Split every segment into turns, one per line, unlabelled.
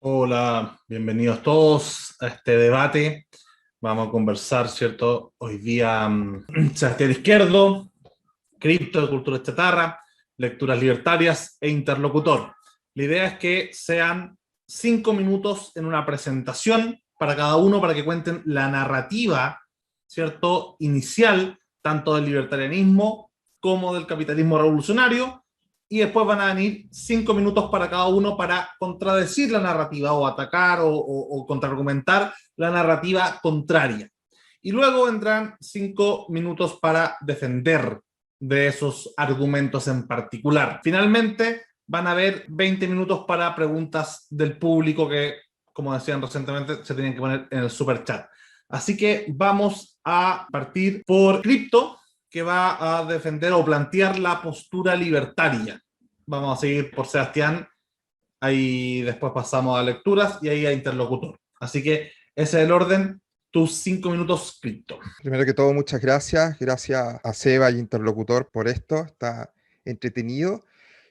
Hola, bienvenidos todos a este debate. Vamos a conversar, ¿cierto? Hoy día, Sebastián Izquierdo, cripto, cultura chatarra, lecturas libertarias e interlocutor. La idea es que sean 5 minutos en una presentación para cada uno, para que cuenten la narrativa, ¿cierto? Inicial, tanto del libertarianismo como del capitalismo revolucionario, y después van a venir 5 minutos para cada uno para contradecir la narrativa o atacar o contraargumentar la narrativa contraria. Y luego vendrán 5 minutos para defender de esos argumentos en particular. Finalmente, van a haber 20 minutos para preguntas del público que, como decían recientemente, se tenían que poner en el super chat. Así que vamos a partir por Cripto, que va a defender o plantear la postura libertaria. Vamos a seguir por Sebastián, ahí después pasamos a lecturas y ahí a interlocutor. Así que ese es el orden, tus 5 minutos Cripto.
Primero que todo, muchas gracias. Gracias a Seba y Interlocutor por esto. Está entretenido.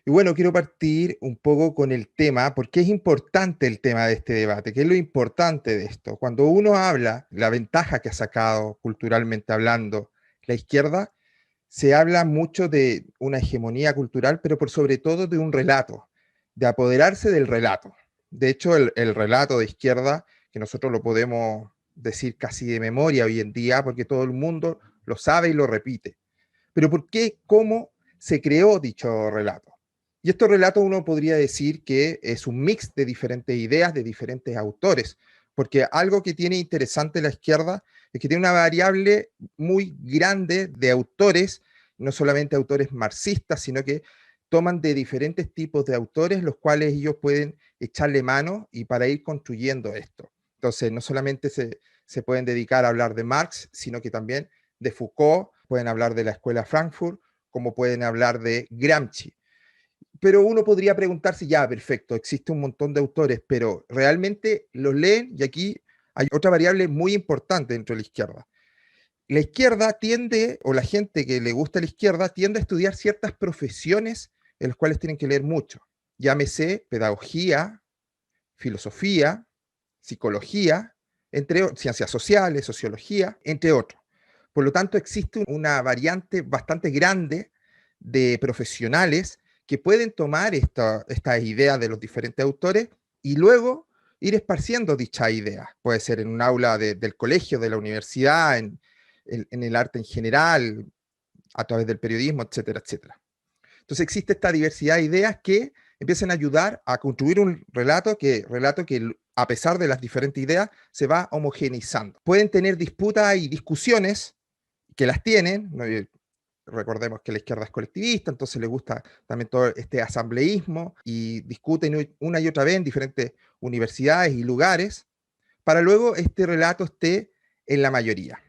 Y bueno, quiero partir un poco con el tema, porque es importante el tema de este debate. ¿Qué es lo importante de esto? Cuando uno habla, la ventaja que ha sacado culturalmente hablando la izquierda, se habla mucho de una hegemonía cultural, pero por sobre todo de un relato, de apoderarse del relato. De hecho, el relato de izquierda, que nosotros lo podemos decir casi de memoria hoy en día, porque todo el mundo lo sabe y lo repite. Pero ¿por qué? ¿Cómo se creó dicho relato? Y este relato uno podría decir que es un mix de diferentes ideas, de diferentes autores, porque algo que tiene interesante la izquierda es que tiene una variable muy grande de autores, no solamente autores marxistas, sino que toman de diferentes tipos de autores, los cuales ellos pueden echarle mano y para ir construyendo esto. Entonces, no solamente se pueden dedicar a hablar de Marx, sino que también de Foucault, pueden hablar de la Escuela Frankfurt, como pueden hablar de Gramsci. Pero uno podría preguntarse, ya, perfecto, existe un montón de autores, pero ¿realmente los leen? Y aquí hay otra variable muy importante dentro de la izquierda. La izquierda tiende, o la gente que le gusta la izquierda, tiende a estudiar ciertas profesiones en las cuales tienen que leer mucho. Llámese pedagogía, filosofía, psicología, ciencias sociales, sociología, entre otros. Por lo tanto, existe una variante bastante grande de profesionales que pueden tomar estas ideas de los diferentes autores y luego ir esparciendo dichas ideas. Puede ser en un aula del colegio, de la universidad, en el arte en general, a través del periodismo, etcétera, etcétera. Entonces existe esta diversidad de ideas que empiezan a ayudar a construir un relato que a pesar de las diferentes ideas, se va homogeneizando. Pueden tener disputas y discusiones, que las tienen, ¿no? Recordemos que la izquierda es colectivista, entonces le gusta también todo este asambleísmo y discuten una y otra vez en diferentes universidades y lugares, para luego este relato esté en la mayoría.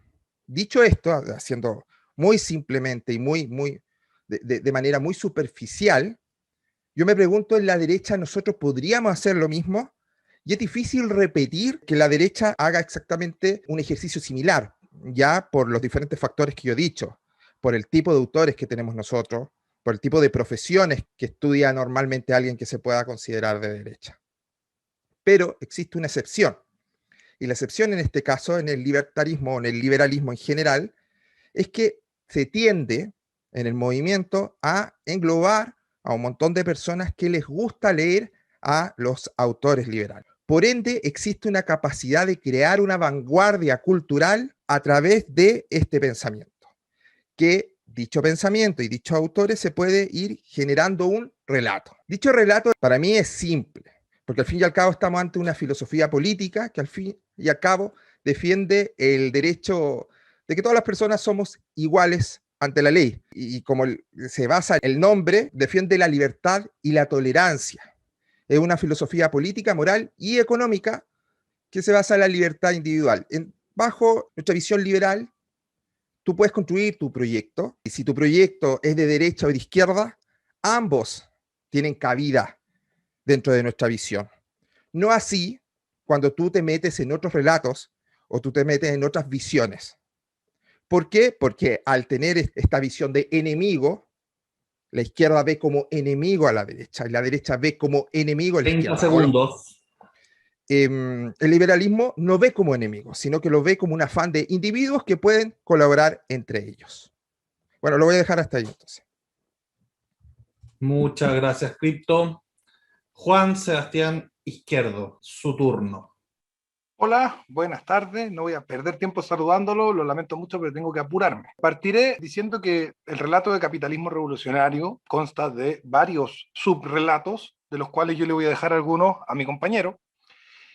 Dicho esto, haciendo muy simplemente y de manera muy superficial, yo me pregunto, en la derecha nosotros podríamos hacer lo mismo, y es difícil repetir que la derecha haga exactamente un ejercicio similar, ya por los diferentes factores que yo he dicho, por el tipo de autores que tenemos nosotros, por el tipo de profesiones que estudia normalmente alguien que se pueda considerar de derecha. Pero existe una excepción, y la excepción en este caso, en el libertarismo o en el liberalismo en general, es que se tiende en el movimiento a englobar a un montón de personas que les gusta leer a los autores liberales. Por ende, existe una capacidad de crear una vanguardia cultural a través de este pensamiento, que dicho pensamiento y dichos autores se puede ir generando un relato. Dicho relato para mí es simple, porque al fin y al cabo estamos ante una filosofía política que al fin y al cabo defiende el derecho de que todas las personas somos iguales ante la ley. Y como se basa en el nombre, defiende la libertad y la tolerancia. Es una filosofía política, moral y económica que se basa en la libertad individual. Bajo nuestra visión liberal, tú puedes construir tu proyecto, y si tu proyecto es de derecha o de izquierda, ambos tienen cabida dentro de nuestra visión. No así cuando tú te metes en otros relatos o tú te metes en otras visiones. ¿Por qué? Porque al tener esta visión de enemigo, la izquierda ve como enemigo a la derecha y la derecha ve como enemigo a la
30
izquierda. Ahora,
segundos.
el liberalismo no ve como enemigos, sino que lo ve como un afán de individuos que pueden colaborar entre ellos. Bueno, lo voy a dejar hasta ahí entonces.
Muchas gracias, Cripto. Juan Sebastián Izquierdo, su turno.
Hola, buenas tardes. No voy a perder tiempo saludándolo, lo lamento mucho, pero tengo que apurarme. Partiré diciendo que el relato de capitalismo revolucionario consta de varios subrelatos, de los cuales yo le voy a dejar algunos a mi compañero.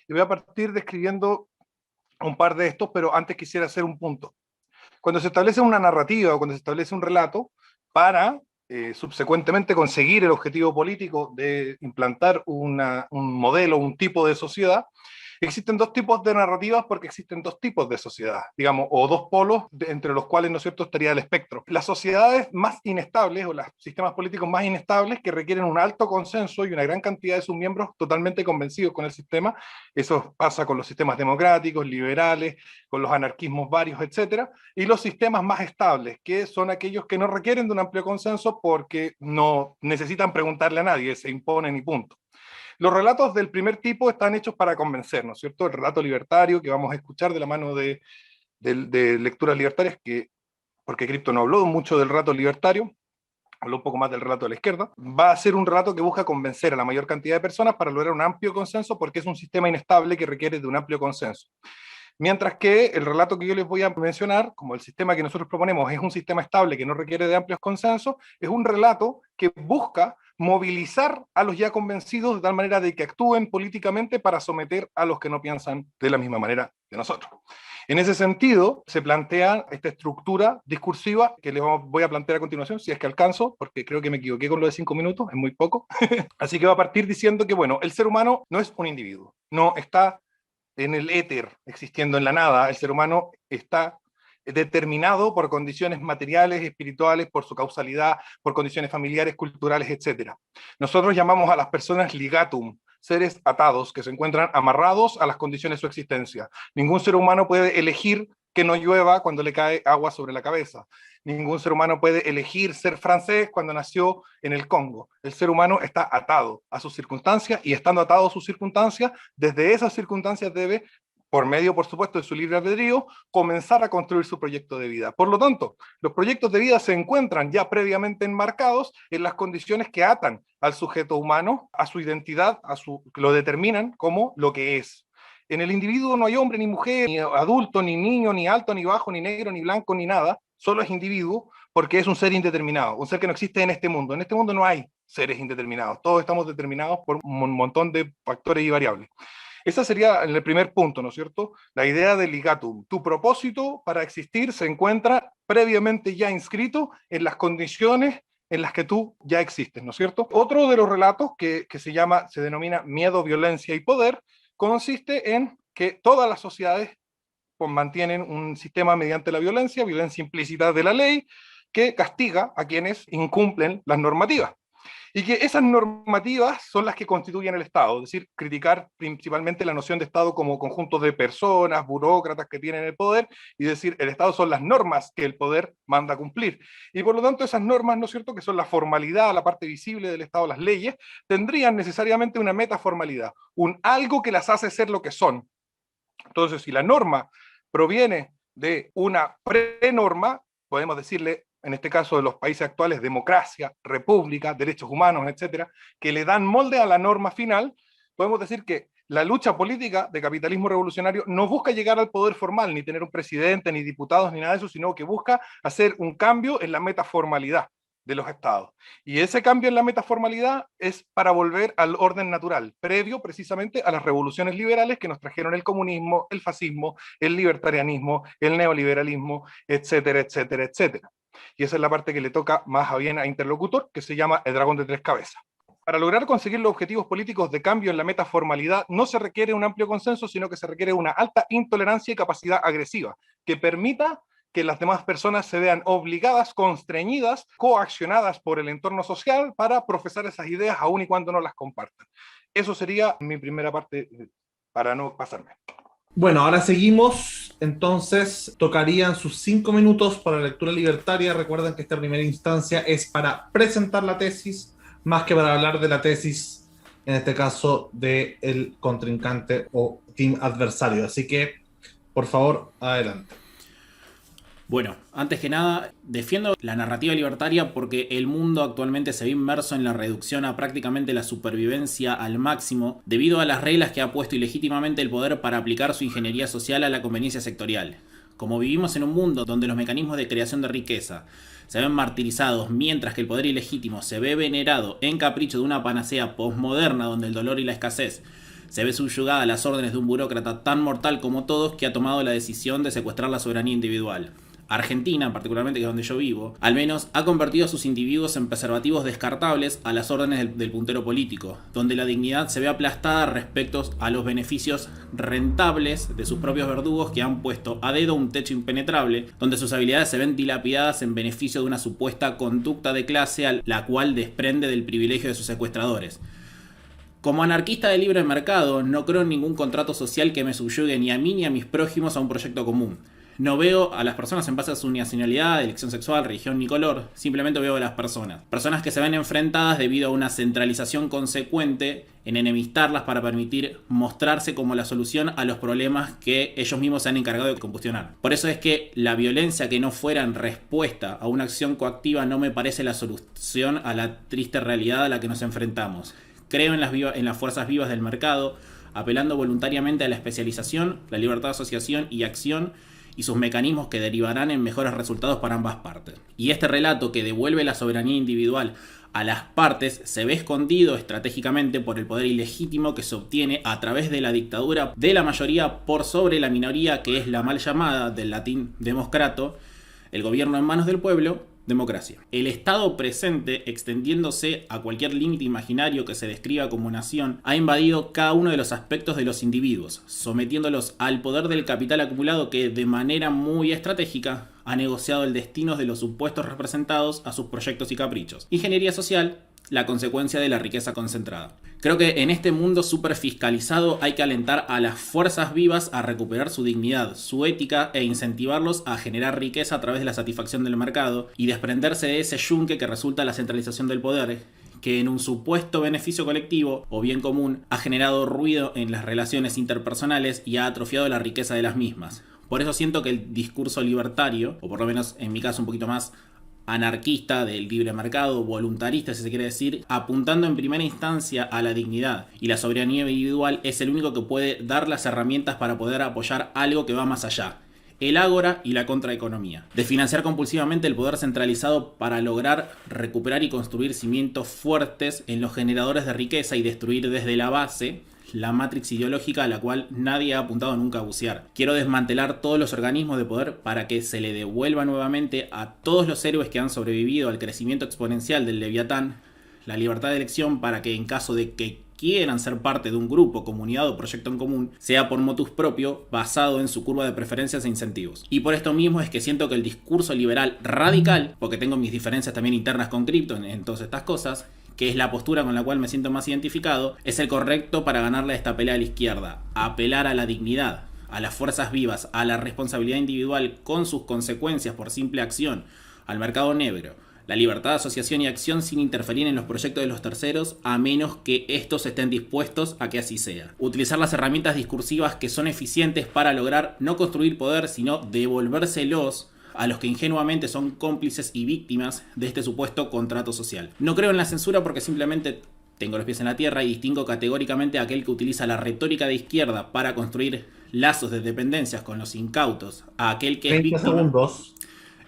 Y voy a partir describiendo un par de estos, pero antes quisiera hacer un punto. Cuando se establece una narrativa o cuando se establece un relato para subsecuentemente conseguir el objetivo político de implantar un modelo, un tipo de sociedad, existen dos tipos de narrativas porque existen dos tipos de sociedad, digamos, o dos polos entre los cuales, ¿no es cierto?, estaría el espectro. Las sociedades más inestables o los sistemas políticos más inestables que requieren un alto consenso y una gran cantidad de sus miembros totalmente convencidos con el sistema. Eso pasa con los sistemas democráticos, liberales, con los anarquismos varios, etcétera. Y los sistemas más estables, que son aquellos que no requieren de un amplio consenso porque no necesitan preguntarle a nadie, se imponen y punto. Los relatos del primer tipo están hechos para convencer, ¿no es cierto? El relato libertario que vamos a escuchar de la mano de lecturas libertarias, porque Cripto no habló mucho del relato libertario, habló un poco más del relato de la izquierda, va a ser un relato que busca convencer a la mayor cantidad de personas para lograr un amplio consenso, porque es un sistema inestable que requiere de un amplio consenso. Mientras que el relato que yo les voy a mencionar, como el sistema que nosotros proponemos es un sistema estable que no requiere de amplios consensos, es un relato que busca movilizar a los ya convencidos de tal manera de que actúen políticamente para someter a los que no piensan de la misma manera que nosotros. En ese sentido, se plantea esta estructura discursiva que les voy a plantear a continuación, si es que alcanzo, porque creo que me equivoqué con lo de 5 minutos, es muy poco. Así que va a partir diciendo que, bueno, el ser humano no es un individuo, no está en el éter, existiendo en la nada. El ser humano está determinado por condiciones materiales, espirituales, por su causalidad, por condiciones familiares, culturales, etc. Nosotros llamamos a las personas ligatum, seres atados, que se encuentran amarrados a las condiciones de su existencia. Ningún ser humano puede elegir que no llueva cuando le cae agua sobre la cabeza. Ningún ser humano puede elegir ser francés cuando nació en el Congo. El ser humano está atado a sus circunstancias y estando atado a sus circunstancias, desde esas circunstancias debe, por medio, por supuesto, de su libre albedrío, comenzar a construir su proyecto de vida. Por lo tanto, los proyectos de vida se encuentran ya previamente enmarcados en las condiciones que atan al sujeto humano, a su identidad, que lo determinan como lo que es. En el individuo no hay hombre ni mujer, ni adulto, ni niño, ni alto, ni bajo, ni negro, ni blanco, ni nada. Solo es individuo porque es un ser indeterminado, un ser que no existe en este mundo. En este mundo no hay seres indeterminados. Todos estamos determinados por un montón de factores y variables. Ese sería el primer punto, ¿no es cierto? La idea del ligatum. Tu propósito para existir se encuentra previamente ya inscrito en las condiciones en las que tú ya existes, ¿no es cierto? Otro de los relatos que se denomina miedo, violencia y poder, consiste en que todas las sociedades mantienen un sistema mediante la violencia implícita de la ley, que castiga a quienes incumplen las normativas. Y que esas normativas son las que constituyen el Estado, es decir, criticar principalmente la noción de Estado como conjunto de personas, burócratas que tienen el poder, y decir, el Estado son las normas que el poder manda a cumplir. Y por lo tanto esas normas, ¿no es cierto?, que son la formalidad, la parte visible del Estado, las leyes, tendrían necesariamente una metaformalidad, un algo que las hace ser lo que son. Entonces, si la norma proviene de una prenorma, podemos decirle, en este caso de los países actuales, democracia, república, derechos humanos, etcétera, que le dan molde a la norma final, podemos decir que la lucha política de capitalismo revolucionario no busca llegar al poder formal, ni tener un presidente, ni diputados, ni nada de eso, sino que busca hacer un cambio en la metaformalidad de los estados. Y ese cambio en la metaformalidad es para volver al orden natural, previo precisamente a las revoluciones liberales que nos trajeron el comunismo, el fascismo, el libertarianismo, el neoliberalismo, etcétera, etcétera, etcétera. Y esa es la parte que le toca más a bien a Interlocutor, que se llama el dragón de tres cabezas. Para lograr conseguir los objetivos políticos de cambio en la metaformalidad no se requiere un amplio consenso, sino que se requiere una alta intolerancia y capacidad agresiva, que permita que las demás personas se vean obligadas, constreñidas, coaccionadas por el entorno social para profesar esas ideas aun y cuando no las compartan. Eso sería mi primera parte para no pasarme.
Bueno, ahora seguimos, entonces tocarían sus 5 minutos para la lectura libertaria. Recuerden que esta primera instancia es para presentar la tesis, más que para hablar de la tesis en este caso del contrincante o team adversario. Así que, por favor, adelante.
Bueno, antes que nada, defiendo la narrativa libertaria porque el mundo actualmente se ve inmerso en la reducción a prácticamente la supervivencia al máximo debido a las reglas que ha puesto ilegítimamente el poder para aplicar su ingeniería social a la conveniencia sectorial. Como vivimos en un mundo donde los mecanismos de creación de riqueza se ven martirizados mientras que el poder ilegítimo se ve venerado en capricho de una panacea posmoderna donde el dolor y la escasez se ve subyugada a las órdenes de un burócrata tan mortal como todos que ha tomado la decisión de secuestrar la soberanía individual. Argentina, particularmente que es donde yo vivo, al menos ha convertido a sus individuos en preservativos descartables a las órdenes del puntero político, donde la dignidad se ve aplastada respecto a los beneficios rentables de sus propios verdugos que han puesto a dedo un techo impenetrable, donde sus habilidades se ven dilapidadas en beneficio de una supuesta conducta de clase a la cual desprende del privilegio de sus secuestradores. Como anarquista de libre mercado, no creo en ningún contrato social que me subyugue ni a mí ni a mis prójimos a un proyecto común. No veo a las personas en base a su nacionalidad, elección sexual, religión ni color, simplemente veo a las personas. Personas que se ven enfrentadas debido a una centralización consecuente en enemistarlas para permitir mostrarse como la solución a los problemas que ellos mismos se han encargado de combustionar. Por eso es que la violencia que no fuera en respuesta a una acción coactiva no me parece la solución a la triste realidad a la que nos enfrentamos. Creo en las fuerzas vivas del mercado, apelando voluntariamente a la especialización, la libertad de asociación y acción, y sus mecanismos que derivarán en mejores resultados para ambas partes. Y este relato que devuelve la soberanía individual a las partes se ve escondido estratégicamente por el poder ilegítimo que se obtiene a través de la dictadura de la mayoría por sobre la minoría, que es la mal llamada, del latín democrato, el gobierno en manos del pueblo, democracia. El Estado presente, extendiéndose a cualquier límite imaginario que se describa como nación, ha invadido cada uno de los aspectos de los individuos, sometiéndolos al poder del capital acumulado que, de manera muy estratégica, ha negociado el destino de los supuestos representados a sus proyectos y caprichos. Ingeniería social, la consecuencia de la riqueza concentrada. Creo que en este mundo súper fiscalizado hay que alentar a las fuerzas vivas a recuperar su dignidad, su ética e incentivarlos a generar riqueza a través de la satisfacción del mercado y desprenderse de ese yunque que resulta la centralización del poder, que en un supuesto beneficio colectivo o bien común ha generado ruido en las relaciones interpersonales y ha atrofiado la riqueza de las mismas. Por eso siento que el discurso libertario, o por lo menos en mi caso un poquito más anarquista del libre mercado, voluntarista si se quiere decir, apuntando en primera instancia a la dignidad y la soberanía individual, es el único que puede dar las herramientas para poder apoyar algo que va más allá. El ágora y la contraeconomía. De financiar compulsivamente el poder centralizado para lograr recuperar y construir cimientos fuertes en los generadores de riqueza y destruir desde la base la matrix ideológica a la cual nadie ha apuntado nunca a bucear. Quiero desmantelar todos los organismos de poder para que se le devuelva nuevamente a todos los héroes que han sobrevivido al crecimiento exponencial del Leviatán la libertad de elección para que en caso de que quieran ser parte de un grupo, comunidad o proyecto en común, sea por motus propio, basado en su curva de preferencias e incentivos. Y por esto mismo es que siento que el discurso liberal radical, porque tengo mis diferencias también internas con cripto en todas estas cosas, que es la postura con la cual me siento más identificado, es el correcto para ganarle a esta pelea a la izquierda. Apelar a la dignidad, a las fuerzas vivas, a la responsabilidad individual con sus consecuencias por simple acción, al mercado negro, la libertad de asociación y acción sin interferir en los proyectos de los terceros, a menos que estos estén dispuestos a que así sea. Utilizar las herramientas discursivas que son eficientes para lograr no construir poder, sino devolvérselos a los que ingenuamente son cómplices y víctimas de este supuesto contrato social. No creo en la censura porque simplemente tengo los pies en la tierra y distingo categóricamente a aquel que utiliza la retórica de izquierda para construir lazos de dependencias con los incautos, a aquel que es víctima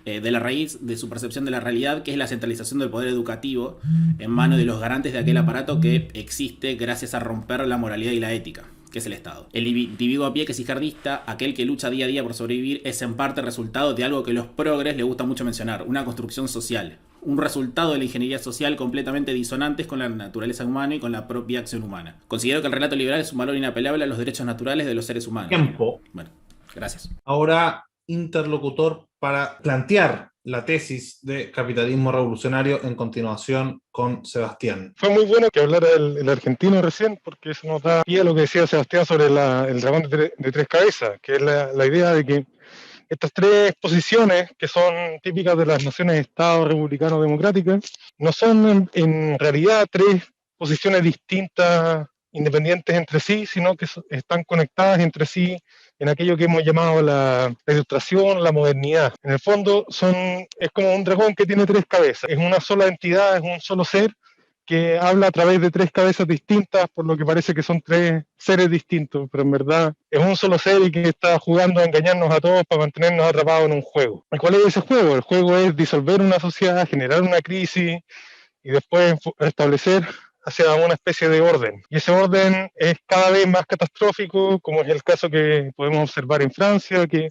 de la raíz de su percepción de la realidad, que es la centralización del poder educativo en manos de los garantes de aquel aparato que existe gracias a romper la moralidad y la ética, que es el Estado. El individuo a pie que es izquierdista, aquel que lucha día a día por sobrevivir, es en parte resultado de algo que los progres les gusta mucho mencionar, una construcción social. Un resultado de la ingeniería social completamente disonantes con la naturaleza humana y con la propia acción humana. Considero que el relato liberal es un valor inapelable a los derechos naturales de los seres humanos.
Tiempo.
Bueno, gracias.
Ahora, interlocutor para plantear la tesis de capitalismo revolucionario en continuación con Sebastián.
Fue muy bueno que hablara el argentino recién, porque eso nos da pie a lo que decía Sebastián sobre el dragón de tres cabezas, que es la idea de que estas tres posiciones, que son típicas de las naciones de Estado republicano democráticas, no son en realidad tres posiciones distintas, independientes entre sí, sino que están conectadas entre sí en aquello que hemos llamado la ilustración, la modernidad. En el fondo es como un dragón que tiene tres cabezas, es una sola entidad, es un solo ser que habla a través de tres cabezas distintas, por lo que parece que son tres seres distintos, pero en verdad es un solo ser y que está jugando a engañarnos a todos para mantenernos atrapados en un juego. ¿Y cuál es ese juego? El juego es disolver una sociedad, generar una crisis y después restablecer hacia una especie de orden. Y ese orden es cada vez más catastrófico, como es el caso que podemos observar en Francia, que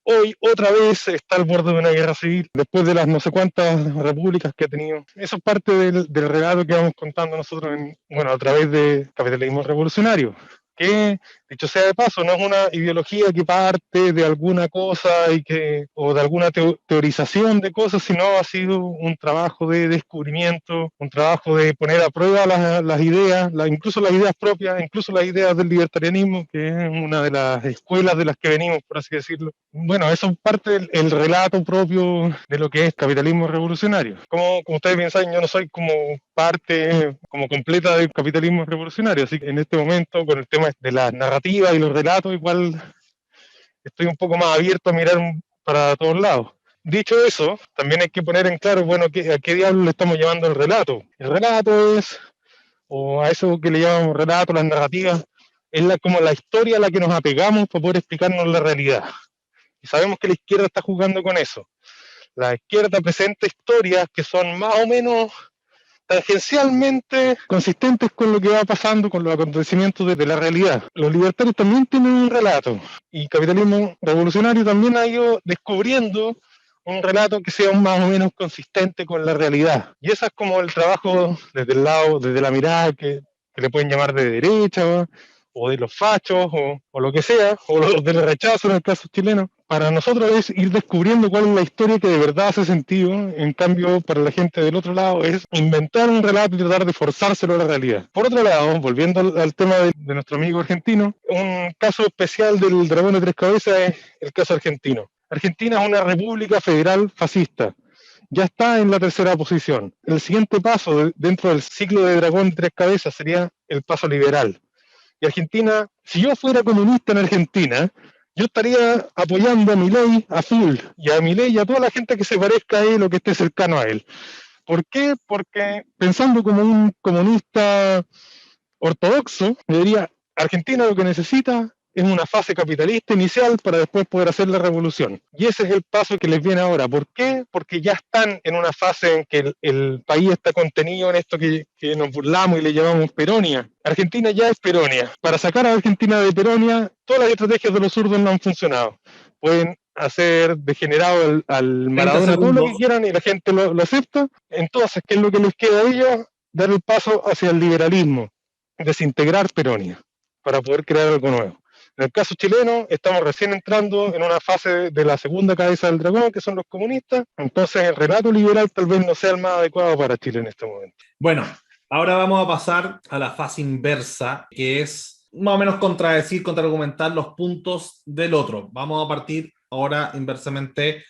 hoy otra vez está al borde de una guerra civil, después de las no sé cuántas repúblicas que ha tenido. Eso es parte del relato que vamos contando nosotros a través de Capitalismo Revolucionario, que, dicho sea de paso, no es una ideología que parte de alguna cosa o de alguna teorización de cosas, sino ha sido un trabajo de descubrimiento, un trabajo de poner a prueba las ideas, incluso las ideas propias, incluso las ideas del libertarianismo, que es una de las escuelas de las que venimos, por así decirlo. Bueno, eso es parte del relato propio de lo que es capitalismo revolucionario. Como ustedes piensan, yo no soy como parte como completa del capitalismo revolucionario, así que en este momento con el tema de la narrativa y los relatos igual estoy un poco más abierto a mirar para todos lados. Dicho eso, también hay que poner en claro, bueno, a qué diablo le estamos llamando el relato. El relato o a eso que le llamamos relato, las narrativas, es como la historia a la que nos apegamos para poder explicarnos la realidad. Y sabemos que la izquierda está jugando con eso. La izquierda presenta historias que son más o menos tangencialmente consistentes con lo que va pasando, con los acontecimientos de la realidad. Los libertarios también tienen un relato, y capitalismo revolucionario también ha ido descubriendo un relato que sea más o menos consistente con la realidad. Y ese es como el trabajo desde la mirada que le pueden llamar de derecha, o de los fachos, o lo que sea, o los del rechazo en el caso chileno. Para nosotros es ir descubriendo cuál es la historia que de verdad hace sentido. En cambio, para la gente del otro lado es inventar un relato y tratar de forzárselo a la realidad. Por otro lado, volviendo al tema de nuestro amigo argentino, un caso especial del dragón de tres cabezas es el caso argentino. Argentina es una república federal fascista. Ya está en la tercera posición. El siguiente paso dentro del ciclo de dragón de tres cabezas sería el paso liberal. Y Argentina, si yo fuera comunista en Argentina, yo estaría apoyando a Milei a full, y a Milei y a toda la gente que se parezca a él o que esté cercano a él. ¿Por qué? Porque pensando como un comunista ortodoxo, yo diría, Argentina lo que necesita es una fase capitalista inicial para después poder hacer la revolución. Y ese es el paso que les viene ahora. ¿Por qué? Porque ya están en una fase en que el país está contenido en esto que nos burlamos y le llamamos peronia. Argentina ya es peronia. Para sacar a Argentina de peronia, todas las estrategias de los zurdos no han funcionado. Pueden hacer degenerado al Maradona todo lo que quieran y la gente lo acepta. Entonces, ¿qué es lo que les queda a ellos? Dar el paso hacia el liberalismo, desintegrar peronia para poder crear algo nuevo. En el caso chileno, estamos recién entrando en una fase de la segunda cabeza del dragón, que son los comunistas. Entonces, el relato liberal tal vez no sea el más adecuado para Chile en este momento.
Bueno, ahora vamos a pasar a la fase inversa, que es más o menos contraargumentar los puntos del otro. Vamos a partir ahora inversamente,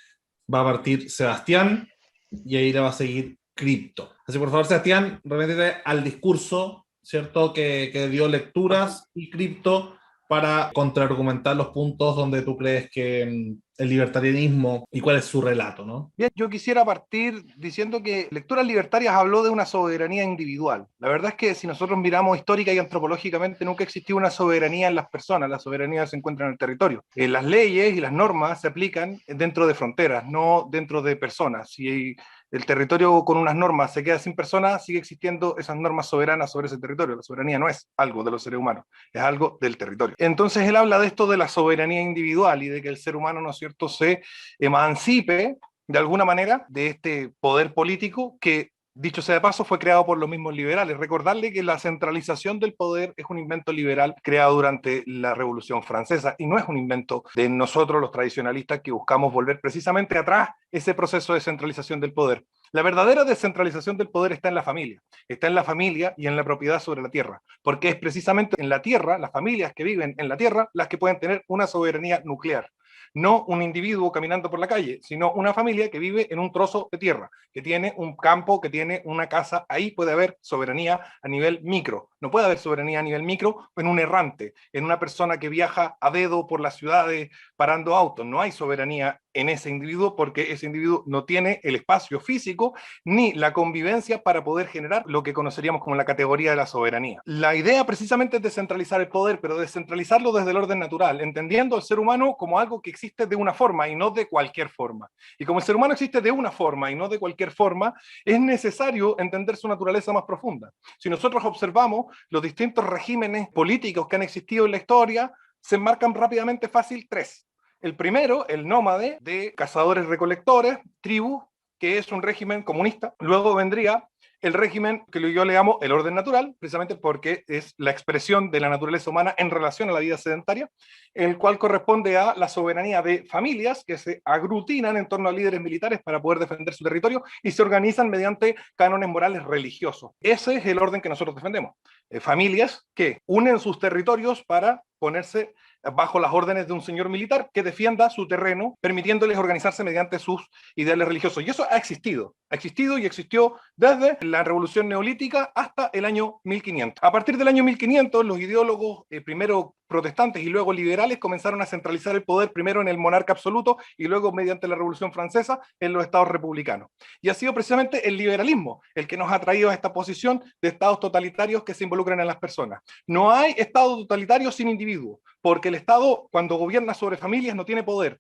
va a partir Sebastián y ahí le va a seguir Cripto. Así por favor, Sebastián, remítete al discurso, ¿cierto? Que dio lecturas, y Cripto para contraargumentar los puntos donde tú crees que el libertarianismo y cuál es su relato, ¿no?
Bien, yo quisiera partir diciendo que Lecturas Libertarias habló de una soberanía individual. La verdad es que si nosotros miramos histórica y antropológicamente, nunca existió una soberanía en las personas. La soberanía se encuentra en el territorio. Las leyes y las normas se aplican dentro de fronteras, no dentro de personas. Si el territorio con unas normas se queda sin personas, sigue existiendo esas normas soberanas sobre ese territorio. La soberanía no es algo de los seres humanos, es algo del territorio. Entonces él habla de esto de la soberanía individual y de que el ser humano, ¿no es cierto?, se emancipe de alguna manera de este poder político que, dicho sea de paso, fue creado por los mismos liberales. Recordarle que la centralización del poder es un invento liberal creado durante la Revolución Francesa y no es un invento de nosotros los tradicionalistas que buscamos volver precisamente atrás ese proceso de centralización del poder. La verdadera descentralización del poder está en la familia y en la propiedad sobre la tierra, porque es precisamente en la tierra, las familias que viven en la tierra, las que pueden tener una soberanía nuclear. no un individuo caminando por la calle, sino una familia que vive en un trozo de tierra, que tiene un campo, que tiene una casa. Ahí puede haber soberanía a nivel micro. No puede haber soberanía a nivel micro en un errante, en una persona que viaja a dedo por las ciudades parando autos. No hay soberanía en ese individuo porque ese individuo no tiene el espacio físico ni la convivencia para poder generar lo que conoceríamos como la categoría de la soberanía. La idea precisamente es descentralizar el poder, pero descentralizarlo desde el orden natural, entendiendo al ser humano como algo que existe de una forma y no de cualquier forma. Y como el ser humano existe de una forma y no de cualquier forma, es necesario entender su naturaleza más profunda. Si nosotros observamos los distintos regímenes políticos que han existido en la historia, se enmarcan rápidamente fácil tres. El primero, el nómade, de cazadores-recolectores, tribu, que es un régimen comunista. Luego vendría el régimen que yo le llamo el orden natural, precisamente porque es la expresión de la naturaleza humana en relación a la vida sedentaria, el cual corresponde a la soberanía de familias que se aglutinan en torno a líderes militares para poder defender su territorio y se organizan mediante cánones morales religiosos. Ese es el orden que nosotros defendemos. Familias que unen sus territorios para ponerse bajo las órdenes de un señor militar que defienda su terreno, permitiéndoles organizarse mediante sus ideales religiosos. Y eso ha existido y existió desde la Revolución Neolítica hasta el año 1500. A partir del año 1500, los ideólogos, primero protestantes y luego liberales, comenzaron a centralizar el poder primero en el monarca absoluto y luego mediante la Revolución Francesa en los estados republicanos. Y ha sido precisamente el liberalismo el que nos ha traído a esta posición de estados totalitarios que se involucran en las personas. No hay estado totalitario sin individuo, porque el Estado, cuando gobierna sobre familias, no tiene poder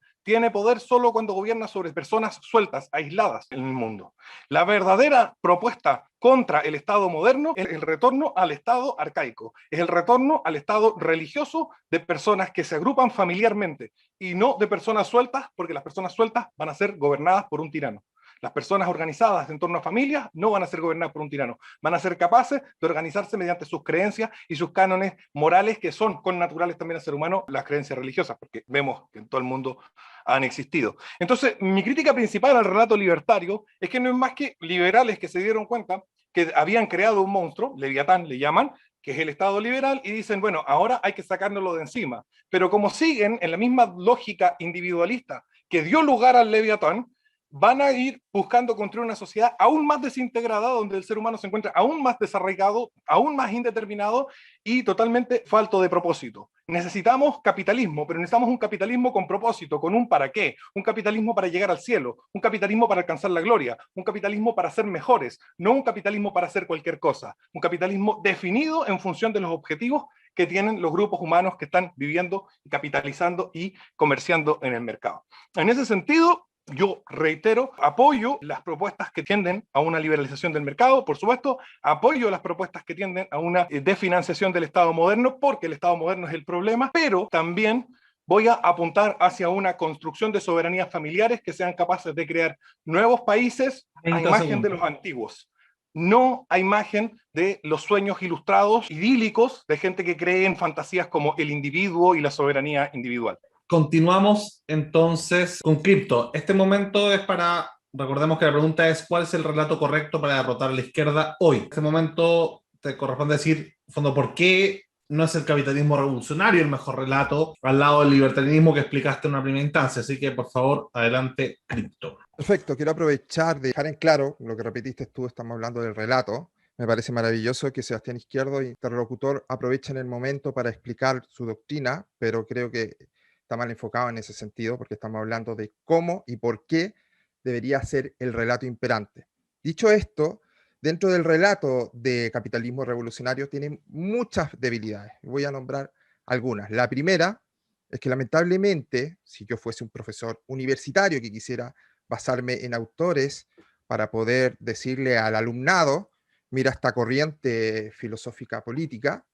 solo cuando gobierna sobre personas sueltas, aisladas en el mundo. La verdadera propuesta contra el Estado moderno es el retorno al Estado arcaico, es el retorno al Estado religioso de personas que se agrupan familiarmente y no de personas sueltas, porque las personas sueltas van a ser gobernadas por un tirano. Las personas organizadas en torno a familias no van a ser gobernadas por un tirano, van a ser capaces de organizarse mediante sus creencias y sus cánones morales que son connaturales también al ser humano, las creencias religiosas, porque vemos que en todo el mundo han existido. Entonces, mi crítica principal al relato libertario es que no es más que liberales que se dieron cuenta que habían creado un monstruo, Leviatán le llaman, que es el Estado liberal, y dicen, bueno, ahora hay que sacárnoslo de encima. Pero como siguen en la misma lógica individualista que dio lugar al Leviatán, van a ir buscando construir una sociedad aún más desintegrada, donde el ser humano se encuentra aún más desarraigado, aún más indeterminado y totalmente falto de propósito. Necesitamos capitalismo, pero necesitamos un capitalismo con propósito, con un para qué, un capitalismo para llegar al cielo, un capitalismo para alcanzar la gloria, un capitalismo para ser mejores, no un capitalismo para hacer cualquier cosa, un capitalismo definido en función de los objetivos que tienen los grupos humanos que están viviendo, capitalizando y comerciando en el mercado. En ese sentido, yo reitero, apoyo las propuestas que tienden a una liberalización del mercado, por supuesto, apoyo las propuestas que tienden a una desfinanciación del Estado moderno, porque el Estado moderno es el problema, pero también voy a apuntar hacia una construcción de soberanías familiares que sean capaces de crear nuevos países a imagen de los antiguos. No a imagen de los sueños ilustrados, idílicos, de gente que cree en fantasías como el individuo y la soberanía individual.
Continuamos entonces con Cripto. Este momento es para, recordemos que la pregunta es ¿cuál es el relato correcto para derrotar a la izquierda hoy? En este momento te corresponde decir, en fondo, ¿por qué no es el capitalismo revolucionario el mejor relato al lado del libertarianismo que explicaste en una primera instancia? Así que, por favor, adelante, Cripto.
Perfecto, quiero aprovechar de dejar en claro lo que repetiste tú, estamos hablando del relato. Me parece maravilloso que Sebastián Izquierdo, interlocutor, aprovechen el momento para explicar su doctrina, pero creo que está mal enfocado en ese sentido, porque estamos hablando de cómo y por qué debería ser el relato imperante. Dicho esto, dentro del relato de capitalismo revolucionario tiene muchas debilidades. Voy a nombrar algunas. La primera es que lamentablemente, si yo fuese un profesor universitario que quisiera basarme en autores para poder decirle al alumnado, mira esta corriente filosófica política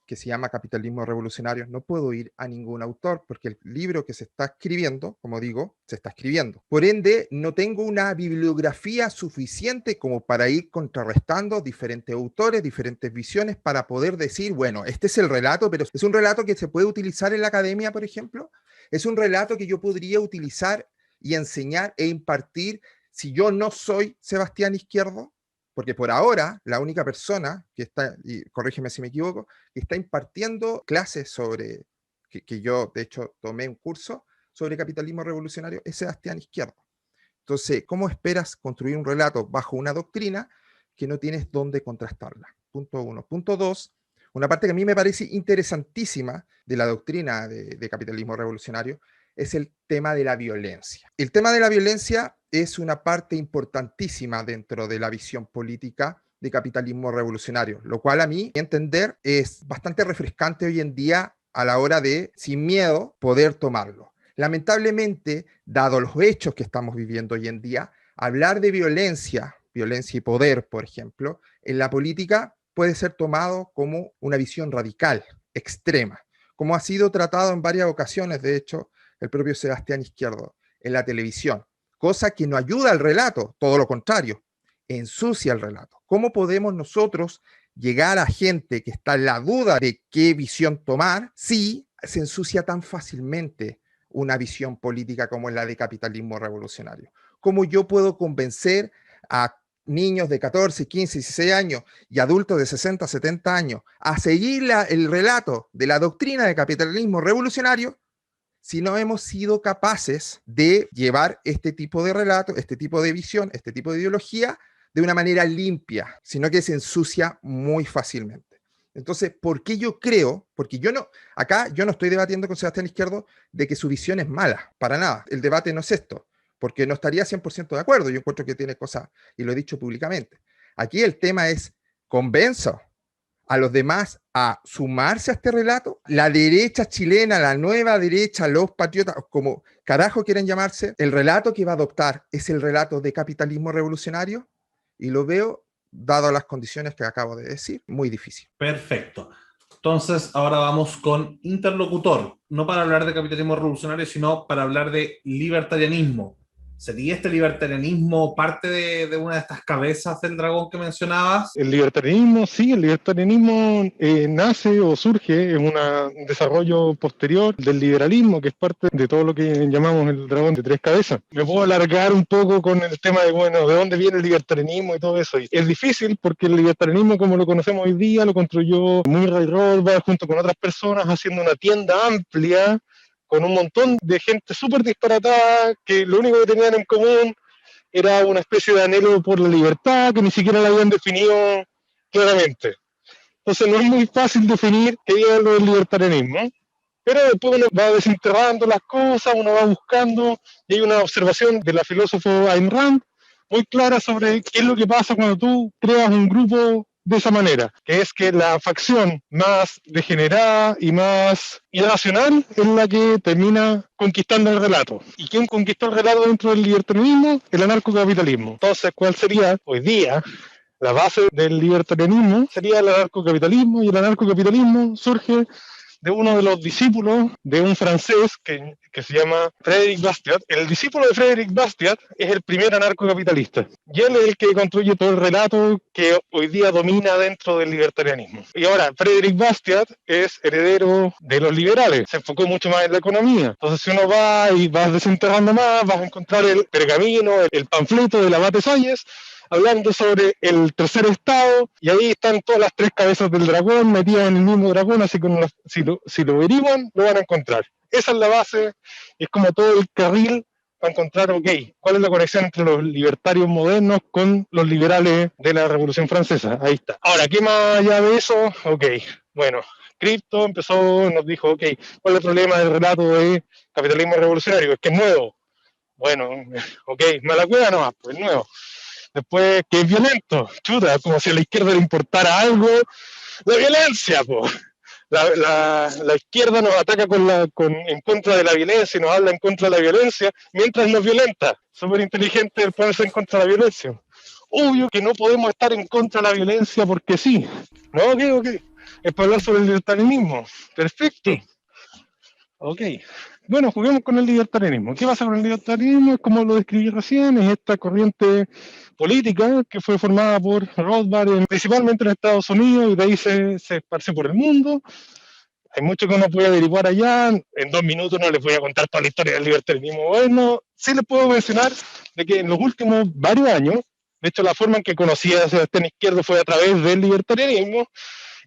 que se llama Capitalismo Revolucionario, no puedo ir a ningún autor porque el libro que se está escribiendo, como digo, se está escribiendo. Por ende, no tengo una bibliografía suficiente como para ir contrarrestando diferentes autores, diferentes visiones para poder decir, bueno, este es el relato, pero es un relato que se puede utilizar en la academia, por ejemplo. Es un relato que yo podría utilizar y enseñar e impartir si yo no soy Sebastián Izquierdo. Porque por ahora, la única persona que está, y corrígeme si me equivoco, que está impartiendo clases sobre, que yo de hecho tomé un curso sobre capitalismo revolucionario es Sebastián Izquierdo. Entonces, ¿cómo esperas construir un relato bajo una doctrina que no tienes dónde contrastarla? Punto uno. Punto dos, una parte que a mí me parece interesantísima de la doctrina de capitalismo revolucionario es el tema de la violencia. El tema de la violencia es una parte importantísima dentro de la visión política de capitalismo revolucionario, lo cual a mi entender es bastante refrescante hoy en día a la hora de, sin miedo, poder tomarlo. Lamentablemente, dado los hechos que estamos viviendo hoy en día, hablar de violencia y poder, por ejemplo, en la política puede ser tomado como una visión radical, extrema, como ha sido tratado en varias ocasiones, de hecho, el propio Sebastián Izquierdo en la televisión, cosa que no ayuda al relato, todo lo contrario, ensucia el relato. ¿Cómo podemos nosotros llegar a gente que está en la duda de qué visión tomar si se ensucia tan fácilmente una visión política como es la de capitalismo revolucionario? ¿Cómo yo puedo convencer a niños de 14, 15, 16 años y adultos de 60, 70 años a seguir el relato de la doctrina de capitalismo revolucionario si no hemos sido capaces de llevar este tipo de relato, este tipo de visión, este tipo de ideología de una manera limpia, sino que se ensucia muy fácilmente? Entonces, ¿por qué yo creo? Porque yo no estoy debatiendo con Sebastián Izquierdo de que su visión es mala, para nada. El debate no es esto, porque no estaría 100% de acuerdo. Yo encuentro que tiene cosas, y lo he dicho públicamente. Aquí el tema es, convenzo a los demás a sumarse a este relato. La derecha chilena, la nueva derecha, los patriotas, como carajo quieren llamarse, el relato que va a adoptar es el relato de capitalismo revolucionario, y lo veo, dado las condiciones que acabo de decir, muy difícil.
Perfecto. Entonces, ahora vamos con interlocutor, no para hablar de capitalismo revolucionario, sino para hablar de libertarianismo. ¿Sería este libertarianismo parte de una de estas cabezas del dragón que mencionabas?
El libertarianismo, sí, el libertarianismo nace o surge en un desarrollo posterior del liberalismo, que es parte de todo lo que llamamos el dragón de tres cabezas. Me puedo alargar un poco con el tema de, bueno, de dónde viene el libertarianismo y todo eso. Y es difícil porque el libertarianismo, como lo conocemos hoy día, lo construyó Murray Rothbard junto con otras personas, haciendo una tienda amplia con un montón de gente súper disparatada, que lo único que tenían en común era una especie de anhelo por la libertad que ni siquiera la habían definido claramente. Entonces no es muy fácil definir qué es lo del libertarianismo, pero después uno va desenterrando las cosas, uno va buscando, y hay una observación de la filósofa Ayn Rand muy clara sobre qué es lo que pasa cuando tú creas un grupo de esa manera, que es que la facción más degenerada y más irracional es la que termina conquistando el relato. ¿Y quién conquistó el relato dentro del libertarianismo? El anarcocapitalismo. Entonces, ¿cuál sería hoy día la base del libertarianismo? Sería el anarcocapitalismo, y el anarcocapitalismo surge de uno de los discípulos de un francés que se llama Frédéric Bastiat. El discípulo de Frédéric Bastiat es el primer anarcocapitalista, y él es el que construye todo el relato que hoy día domina dentro del libertarianismo. Y ahora, Frédéric Bastiat es heredero de los liberales, se enfocó mucho más en la economía. Entonces, si uno va y vas desenterrando más, vas a encontrar el pergamino, el panfleto del abate Salles, hablando sobre el tercer estado, y ahí están todas las tres cabezas del dragón metidas en el mismo dragón, así que si lo averiguan, lo van a encontrar. Esa es la base, es como todo el carril para encontrar, ok, cuál es la conexión entre los libertarios modernos con los liberales de la Revolución Francesa. Ahí está. Ahora, ¿qué más allá de eso? Ok, bueno, Crypto nos dijo, ok, ¿cuál es el problema del relato de capitalismo revolucionario? Es que es nuevo. Bueno, ok, mala cueva nomás, pues nuevo. Después, que es violento, chuta, como si a la izquierda le importara algo la violencia, po. La izquierda nos ataca en contra de la violencia y nos habla en contra de la violencia mientras nos violenta. Súper inteligente el ponerse en contra de la violencia. Obvio que no podemos estar en contra de la violencia porque sí. No, ok. Es para hablar sobre el libertarianismo. Perfecto. Sí. Ok. Bueno, juguemos con el libertarianismo. ¿Qué pasa con el libertarianismo? Es como lo describí recién, es esta corriente política que fue formada por Rothbard principalmente en Estados Unidos, y de ahí se esparce por el mundo. Hay mucho que uno puede averiguar allá. En 2 minutos no les voy a contar toda la historia del libertarianismo. Bueno, sí les puedo mencionar de que en los últimos varios años, de hecho la forma en que conocí a Sebastián Izquierdo fue a través del libertarianismo,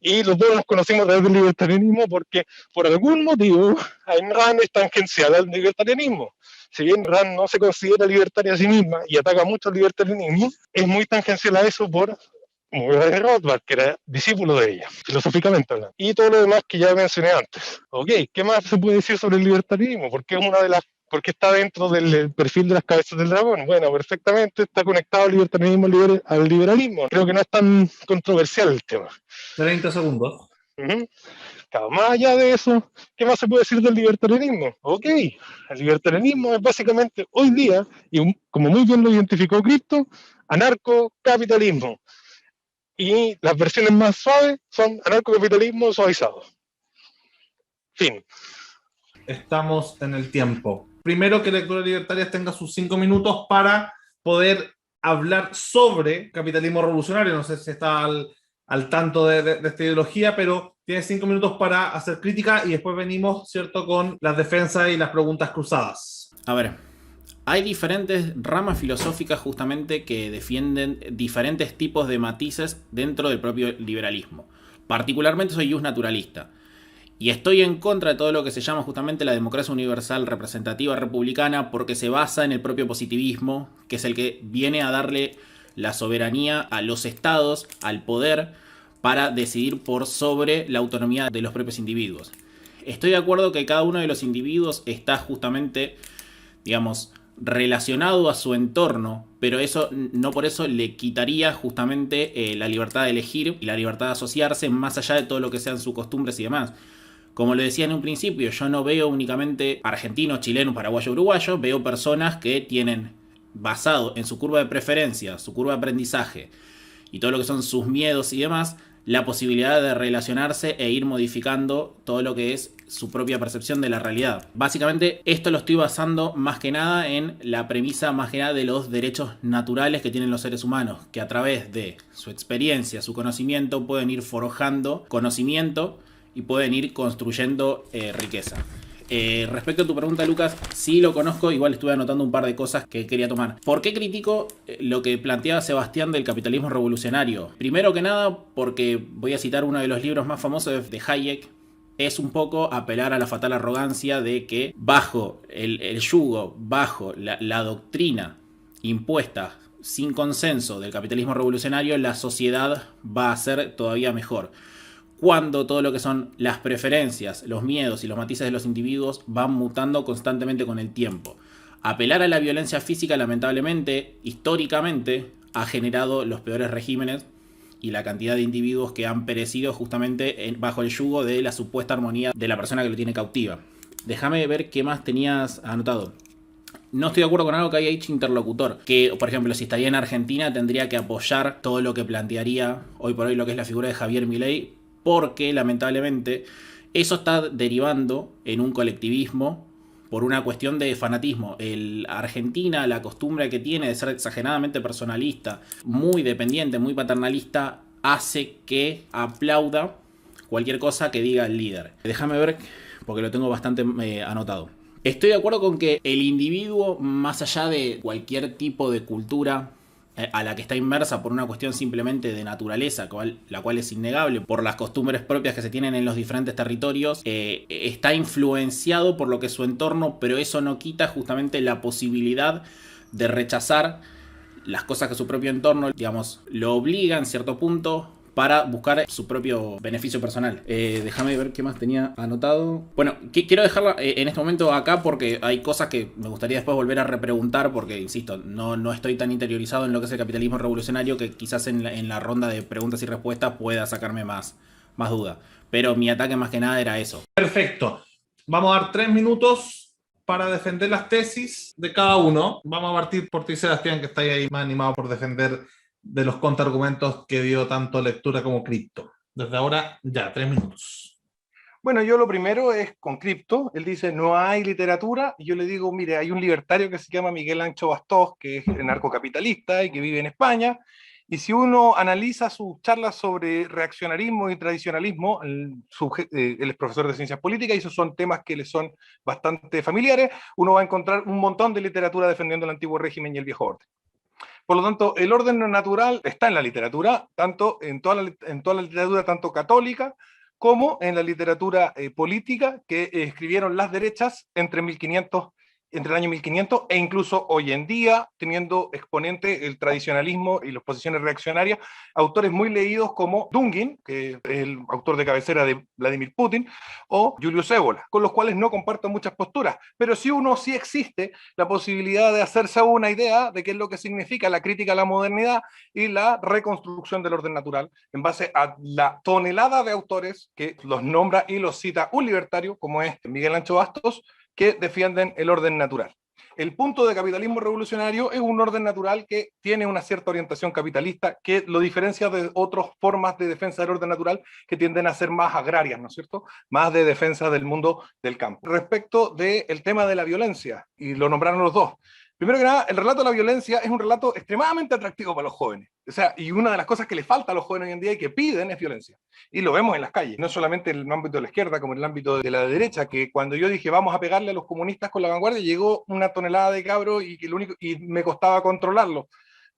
Y los dos nos conocimos a través del libertarianismo porque, por algún motivo, Ayn Rand es tangencial al libertarianismo. Si bien Rand no se considera libertaria a sí misma y ataca mucho al libertarianismo, es muy tangencial a eso por Murray Rothbard, que era discípulo de ella, filosóficamente hablando. Y todo lo demás que ya mencioné antes. Ok, ¿qué más se puede decir sobre el libertarismo? Porque es una de las porque está dentro del perfil de las cabezas del dragón. Bueno, perfectamente está conectado al libertarianismo al liberalismo. Creo que no es tan controversial el tema.
30 segundos.
Claro, más allá de eso, ¿qué más se puede decir del libertarianismo? Ok, el libertarianismo es básicamente hoy día, y como muy bien lo identificó Cristo, anarcocapitalismo. Y las versiones más suaves son anarcocapitalismo suavizado. Fin.
Estamos en el tiempo. Primero que Lecturas Libertarias tenga sus 5 minutos para poder hablar sobre capitalismo revolucionario. No sé si está al tanto de esta ideología, pero tiene 5 minutos para hacer crítica y después venimos, ¿cierto?, con las defensas y las preguntas cruzadas.
A ver, hay diferentes ramas filosóficas justamente que defienden diferentes tipos de matices dentro del propio liberalismo. Particularmente soy justnaturalista. Y estoy en contra de todo lo que se llama justamente la democracia universal representativa republicana porque se basa en el propio positivismo, que es el que viene a darle la soberanía a los estados, al poder, para decidir por sobre la autonomía de los propios individuos. Estoy de acuerdo que cada uno de los individuos está justamente, digamos, relacionado a su entorno, pero eso no por eso le quitaría justamente la libertad de elegir y la libertad de asociarse más allá de todo lo que sean sus costumbres y demás. Como lo decía en un principio, yo no veo únicamente argentinos, chilenos, paraguayos, uruguayos, veo personas que tienen, basado en su curva de preferencia, su curva de aprendizaje y todo lo que son sus miedos y demás, la posibilidad de relacionarse e ir modificando todo lo que es su propia percepción de la realidad. Básicamente esto lo estoy basando más que nada en la premisa más que nada de los derechos naturales que tienen los seres humanos, que a través de su experiencia, su conocimiento, pueden ir forjando conocimiento y pueden ir construyendo riqueza. Respecto a tu pregunta, Lucas, sí lo conozco, igual estuve anotando un par de cosas que quería tomar. ¿Por qué critico lo que planteaba Sebastián del capitalismo revolucionario? Primero que nada, porque voy a citar uno de los libros más famosos de Hayek. Es un poco apelar a la fatal arrogancia de que bajo el yugo, bajo la doctrina impuesta sin consenso del capitalismo revolucionario, la sociedad va a ser todavía mejor. Cuando todo lo que son las preferencias, los miedos y los matices de los individuos van mutando constantemente con el tiempo. Apelar a la violencia física, lamentablemente, históricamente, ha generado los peores regímenes y la cantidad de individuos que han perecido justamente bajo el yugo de la supuesta armonía de la persona que lo tiene cautiva. Déjame ver qué más tenías anotado. No estoy de acuerdo con algo que haya dicho interlocutor, que por ejemplo si estaría en Argentina tendría que apoyar todo lo que plantearía hoy por hoy lo que es la figura de Javier Milei, porque lamentablemente eso está derivando en un colectivismo por una cuestión de fanatismo. Argentina, la costumbre que tiene de ser exageradamente personalista, muy dependiente, muy paternalista, hace que aplauda cualquier cosa que diga el líder. Déjame ver, porque lo tengo bastante anotado. Estoy de acuerdo con que el individuo, más allá de cualquier tipo de cultura a la que está inmersa por una cuestión simplemente de naturaleza, la cual es innegable por las costumbres propias que se tienen en los diferentes territorios, está influenciado por lo que es su entorno, pero eso no quita justamente la posibilidad de rechazar las cosas que su propio entorno, digamos, lo obliga en cierto punto para buscar su propio beneficio personal. Déjame ver qué más tenía anotado. Bueno, quiero dejarla en este momento acá porque hay cosas que me gustaría después volver a repreguntar porque, insisto, no estoy tan interiorizado en lo que es el capitalismo revolucionario que quizás en la ronda de preguntas y respuestas pueda sacarme más duda. Pero mi ataque más que nada era eso.
Perfecto. Vamos a dar 3 minutos para defender las tesis de cada uno. Vamos a partir por ti, Sebastián, que está ahí más animado por defender de los contraargumentos que dio tanto Lectura como Cripto. Desde ahora, ya, 3 minutos.
Bueno, yo lo primero es con Cripto. Él dice, no hay literatura. Y yo le digo, mire, hay un libertario que se llama Miguel Ancho Bastós, que es narcocapitalista y que vive en España. Y si uno analiza sus charlas sobre reaccionarismo y tradicionalismo, él es profesor de ciencias políticas y esos son temas que le son bastante familiares, uno va a encontrar un montón de literatura defendiendo el antiguo régimen y el viejo orden. Por lo tanto, el orden natural está en la literatura, tanto en toda la literatura, tanto católica, como en la literatura política que escribieron las derechas entre el año 1500 e incluso hoy en día, teniendo exponente el tradicionalismo y las posiciones reaccionarias, autores muy leídos como Dungin, que es el autor de cabecera de Vladimir Putin, o Julius Evola, con los cuales no comparto muchas posturas, pero sí existe la posibilidad de hacerse una idea de qué es lo que significa la crítica a la modernidad y la reconstrucción del orden natural, en base a la tonelada de autores que los nombra y los cita un libertario, como es Miguel Ancho Bastos, que defienden el orden natural. El punto de capitalismo revolucionario es un orden natural que tiene una cierta orientación capitalista que lo diferencia de otras formas de defensa del orden natural que tienden a ser más agrarias, ¿no es cierto? Más de defensa del mundo del campo. Respecto del tema de la violencia, y lo nombraron los dos, primero que nada, el relato de la violencia es un relato extremadamente atractivo para los jóvenes. O sea, y una de las cosas que le falta a los jóvenes hoy en día y que piden es violencia. Y lo vemos en las calles, no solamente en el ámbito de la izquierda, como en el ámbito de la derecha, que cuando yo dije vamos a pegarle a los comunistas con la vanguardia, llegó una tonelada de cabros y me costaba controlarlo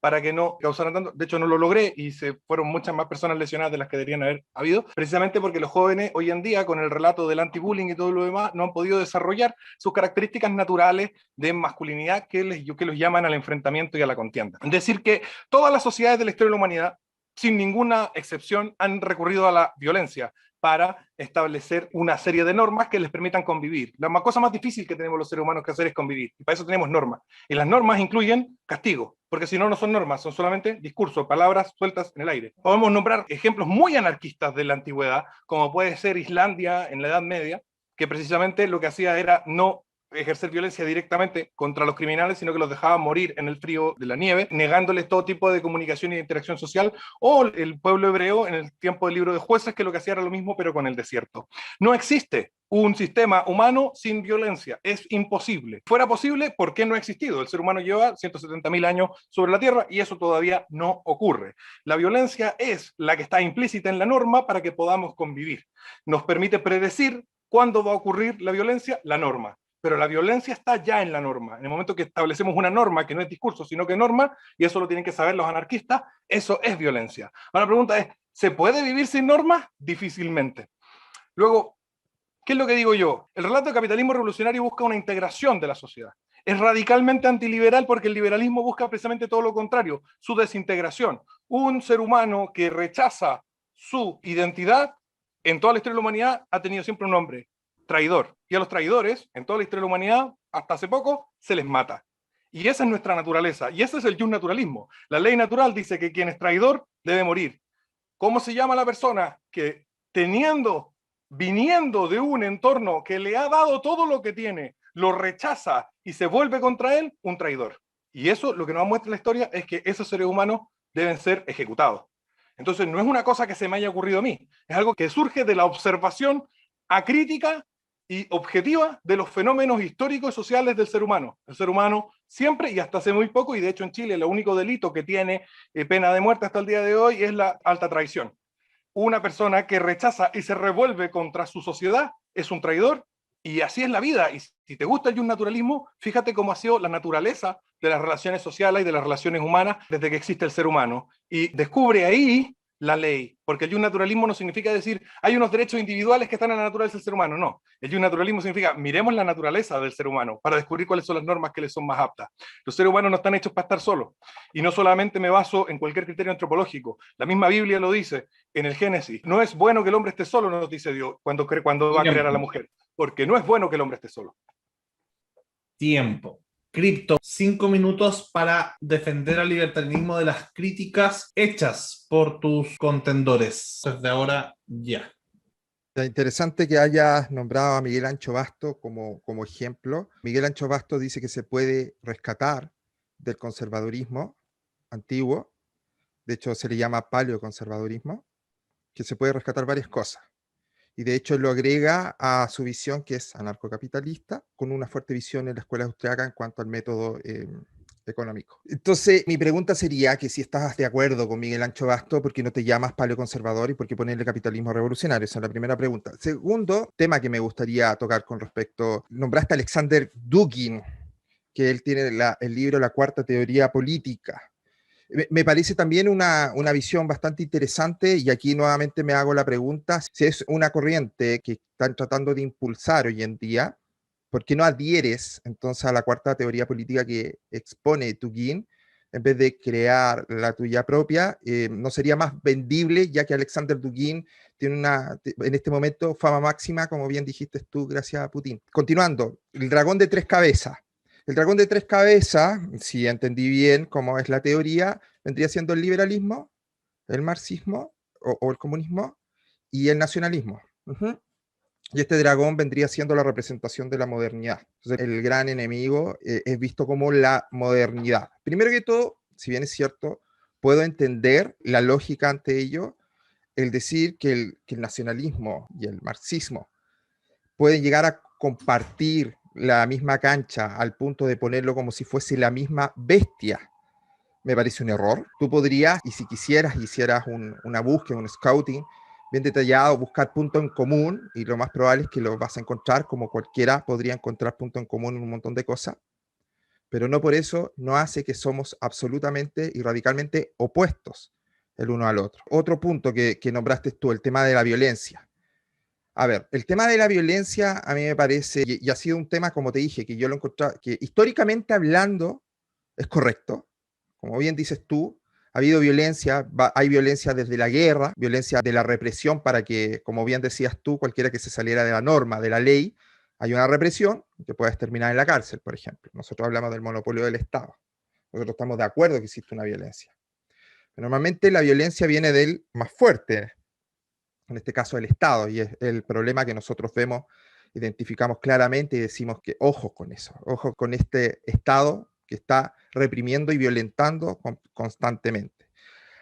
para que no causaran tanto. De hecho, no lo logré y se fueron muchas más personas lesionadas de las que deberían haber habido, precisamente porque los jóvenes hoy en día, con el relato del anti-bullying y todo lo demás, no han podido desarrollar sus características naturales de masculinidad que los llaman al enfrentamiento y a la contienda. Es decir, que todas las sociedades de la historia de la humanidad, sin ninguna excepción, han recurrido a la violencia para establecer una serie de normas que les permitan convivir. La cosa más difícil que tenemos los seres humanos que hacer es convivir, y para eso tenemos normas. Y las normas incluyen castigo, porque si no, no son normas, son solamente discursos, palabras sueltas en el aire. Podemos nombrar ejemplos muy anarquistas de la antigüedad, como puede ser Islandia en la Edad Media, que precisamente lo que hacía era no ejercer violencia directamente contra los criminales, sino que los dejaba morir en el frío de la nieve, negándoles todo tipo de comunicación y de interacción social, o el pueblo hebreo en el tiempo del libro de Jueces, que lo que hacía era lo mismo, pero con el desierto. No existe un sistema humano sin violencia, es imposible. Fuera posible, ¿por qué no ha existido? El ser humano lleva 170.000 años sobre la Tierra y eso todavía no ocurre. La violencia es la que está implícita en la norma para que podamos convivir. Nos permite predecir cuándo va a ocurrir la violencia, la norma. Pero la violencia está ya en la norma. En el momento que establecemos una norma, que no es discurso, sino que norma, y eso lo tienen que saber los anarquistas, eso es violencia. Ahora la pregunta es, ¿se puede vivir sin normas? Difícilmente. Luego, ¿qué es lo que digo yo? El relato de capitalismo revolucionario busca una integración de la sociedad. Es radicalmente antiliberal porque el liberalismo busca precisamente todo lo contrario, su desintegración. Un ser humano que rechaza su identidad en toda la historia de la humanidad ha tenido siempre un nombre: traidor. Y a los traidores, en toda la historia de la humanidad, hasta hace poco, se les mata. Y esa es nuestra naturaleza. Y ese es el justnaturalismo. La ley natural dice que quien es traidor debe morir. ¿Cómo se llama la persona que viniendo de un entorno que le ha dado todo lo que tiene, lo rechaza y se vuelve contra él? Un traidor. Y eso, lo que nos muestra la historia, es que esos seres humanos deben ser ejecutados. Entonces, no es una cosa que se me haya ocurrido a mí. Es algo que surge de la observación acrítica y objetiva de los fenómenos históricos y sociales del ser humano. El ser humano siempre, y hasta hace muy poco, y de hecho en Chile el único delito que tiene pena de muerte hasta el día de hoy es la alta traición. Una persona que rechaza y se revuelve contra su sociedad es un traidor, y así es la vida. Y si te gusta el justnaturalismo, fíjate cómo ha sido la naturaleza de las relaciones sociales y de las relaciones humanas desde que existe el ser humano. Y descubre ahí la ley, porque el justnaturalismo no significa decir hay unos derechos individuales que están en la naturaleza del ser humano, no. El justnaturalismo significa miremos la naturaleza del ser humano para descubrir cuáles son las normas que les son más aptas. Los seres humanos no están hechos para estar solos, y no solamente me baso en cualquier criterio antropológico. La misma Biblia lo dice en el Génesis: no es bueno que el hombre esté solo, nos dice Dios cuando va a crear a la mujer, porque no es bueno que el hombre esté solo.
Tiempo. Cripto, 5 minutos para defender al libertarianismo de las críticas hechas por tus contendores. Desde ahora, ya.
Es interesante que hayas nombrado a Miguel Ancho Bastos como ejemplo. Miguel Ancho Bastos dice que se puede rescatar del conservadurismo antiguo, de hecho se le llama paleoconservadurismo, que se puede rescatar varias cosas. Y de hecho lo agrega a su visión, que es anarcocapitalista, con una fuerte visión en la escuela austriaca en cuanto al método económico. Entonces, mi pregunta sería que si estás de acuerdo con Miguel Ancho Bastos, ¿por qué no te llamas paleoconservador y por qué ponerle capitalismo revolucionario? Esa es la primera pregunta. Segundo tema que me gustaría tocar con respecto, nombraste a Alexander Dugin, que él tiene el libro La Cuarta Teoría Política. Me parece también una visión bastante interesante, y aquí nuevamente me hago la pregunta, si es una corriente que están tratando de impulsar hoy en día, ¿por qué no adhieres entonces a la cuarta teoría política que expone Dugin en vez de crear la tuya propia? ¿No sería más vendible, ya que Alexander Dugin tiene en este momento fama máxima, como bien dijiste tú, gracias a Putin? Continuando, el dragón de tres cabezas. El dragón de tres cabezas, si entendí bien cómo es la teoría, vendría siendo el liberalismo, el marxismo o el comunismo y el nacionalismo. Y este dragón vendría siendo la representación de la modernidad. Entonces, el gran enemigo es visto como la modernidad. Primero que todo, si bien es cierto, puedo entender la lógica ante ello, el decir que el nacionalismo y el marxismo pueden llegar a compartir la misma cancha al punto de ponerlo como si fuese la misma bestia. Me parece un error. Tú podrías, y si quisieras, hicieras una búsqueda, un scouting bien detallado, buscar puntos en común, y lo más probable es que lo vas a encontrar, como cualquiera podría encontrar puntos en común en un montón de cosas, pero no por eso no hace que somos absolutamente y radicalmente opuestos el uno al otro. Otro punto que nombraste tú, el tema de la violencia. A ver, el tema de la violencia a mí me parece, y ha sido un tema, como te dije, que yo lo encontré, que históricamente hablando es correcto. Como bien dices tú, ha habido violencia, hay violencia desde la guerra, violencia de la represión para que, como bien decías tú, cualquiera que se saliera de la norma, de la ley, hay una represión que puedes terminar en la cárcel, por ejemplo. Nosotros hablamos del monopolio del Estado. Nosotros estamos de acuerdo que existe una violencia. Pero normalmente la violencia viene del más fuerte, en este caso el Estado, y es el problema que nosotros vemos, identificamos claramente y decimos que ojo con eso, ojo con este Estado que está reprimiendo y violentando constantemente.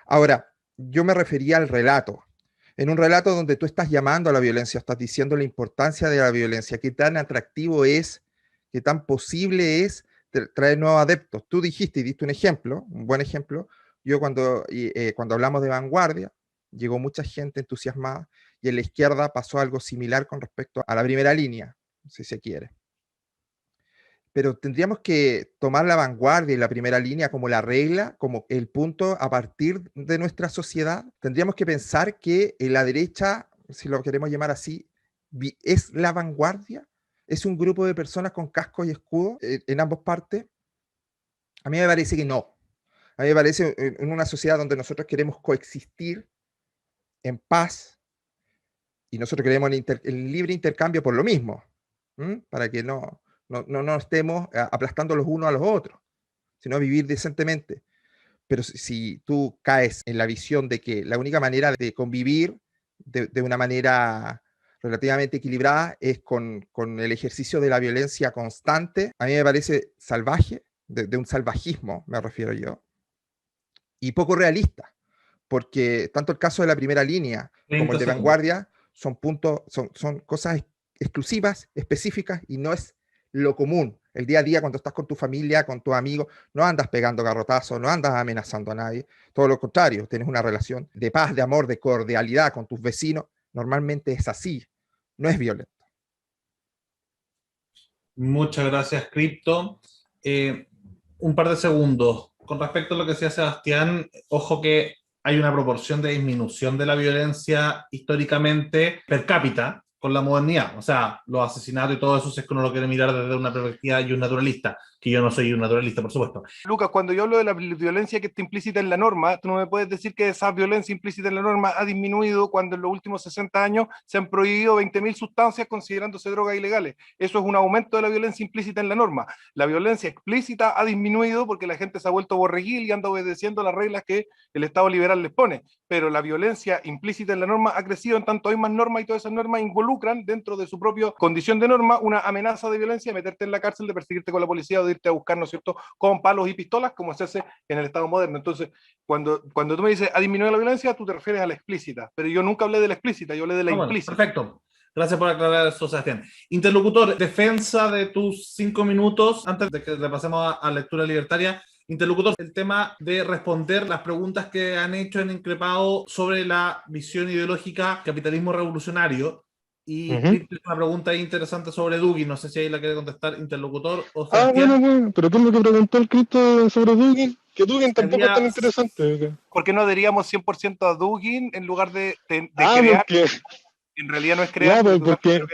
Ahora, yo me refería al relato. En un relato donde tú estás llamando a la violencia, estás diciendo la importancia de la violencia, qué tan atractivo es, qué tan posible es traer nuevos adeptos. Tú dijiste y diste un ejemplo, un buen ejemplo. Yo cuando hablamos de vanguardia, llegó mucha gente entusiasmada, y en la izquierda pasó algo similar con respecto a la primera línea, si se quiere. Pero tendríamos que tomar la vanguardia y la primera línea como la regla, como el punto a partir de nuestra sociedad. Tendríamos que pensar que la derecha, si lo queremos llamar así, es la vanguardia, es un grupo de personas con cascos y escudos en ambas partes. A mí me parece que no. A mí me parece en una sociedad donde nosotros queremos coexistir en paz, y nosotros queremos el libre intercambio por lo mismo, para que no estemos aplastando los unos a los otros, sino vivir decentemente. Pero si tú caes en la visión de que la única manera de convivir de una manera relativamente equilibrada es con el ejercicio de la violencia constante, a mí me parece salvaje, de un salvajismo me refiero yo, y poco realista, porque tanto el caso de la primera línea como el de vanguardia son cosas exclusivas, específicas, y no es lo común. El día a día, cuando estás con tu familia, con tus amigos, no andas pegando garrotazos, no andas amenazando a nadie. Todo lo contrario, tienes una relación de paz, de amor, de cordialidad con tus vecinos. Normalmente es así, no es violento.
Muchas gracias, Crypto. Un par de segundos. Con respecto a lo que decía Sebastián, ojo que hay una proporción de disminución de la violencia históricamente per cápita con la modernidad. O sea, los asesinatos y todo eso, si es que uno lo quiere mirar desde una perspectiva y un naturalista, que yo no soy un naturalista, por supuesto.
Lucas, cuando yo hablo de la violencia que está implícita en la norma, tú no me puedes decir que esa violencia implícita en la norma ha disminuido cuando en los últimos 60 años se han prohibido 20.000 sustancias considerándose drogas ilegales. Eso es un aumento de la violencia implícita en la norma. La violencia explícita ha disminuido porque la gente se ha vuelto borreguil y anda obedeciendo las reglas que el Estado liberal les pone. Pero la violencia implícita en la norma ha crecido en tanto hay más normas, y todas esas normas involucran dentro de su propia condición de norma una amenaza de violencia, de meterte en la cárcel, de perseguirte con la policía o de irte a buscar, ¿no es cierto?, con palos y pistolas, como se hace en el Estado moderno. Entonces, cuando tú me dices ha disminuido la violencia, tú te refieres a la explícita, pero yo nunca hablé de la explícita, yo hablé de la implícita.
Perfecto. Gracias por aclarar eso, Sebastián. Interlocutor, defensa de tus 5 minutos, antes de que le pasemos a lectura libertaria. Interlocutor, el tema de responder las preguntas que han hecho en increpado sobre la visión ideológica capitalismo revolucionario. Y una pregunta interesante sobre Dugin, no sé si ahí la quiere contestar interlocutor o Sebastián.
Bueno, pero ¿qué es lo que preguntó el Cristo sobre Dugin? Que Dugin tampoco es tan interesante.
¿Por qué no diríamos 100% a Dugin en lugar de crear?
Porque
en realidad no es crear.
No, porque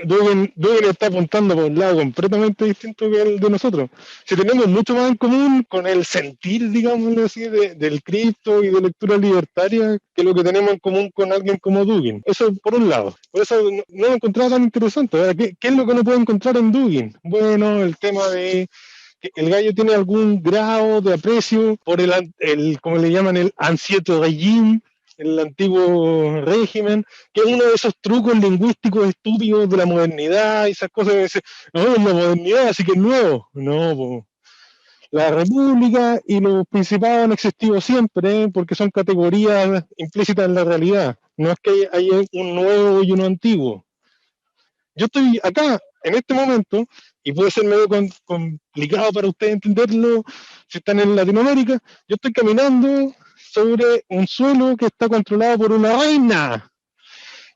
Dugin está apuntando por un lado completamente distinto que el de nosotros. Si tenemos mucho más en común con el sentir, digamos así, del cripto y de lectura libertaria que lo que tenemos en común con alguien como Dugin. Eso por un lado. Por eso no lo encontraba tan interesante. ¿Qué es lo que uno puede encontrar en Dugin? Bueno, el tema de que el gallo tiene algún grado de aprecio por el como le llaman, el ancien régime, el antiguo régimen, que es uno de esos trucos lingüísticos estúpidos de la modernidad y esas cosas que dicen, no, es la modernidad, así que es nuevo. No, po. La república y los principados han existido siempre, porque son categorías implícitas en la realidad. No es que haya un nuevo y uno antiguo. Yo estoy acá, en este momento, y puede ser medio complicado para ustedes entenderlo si están en Latinoamérica, yo estoy caminando sobre un suelo que está controlado por una reina.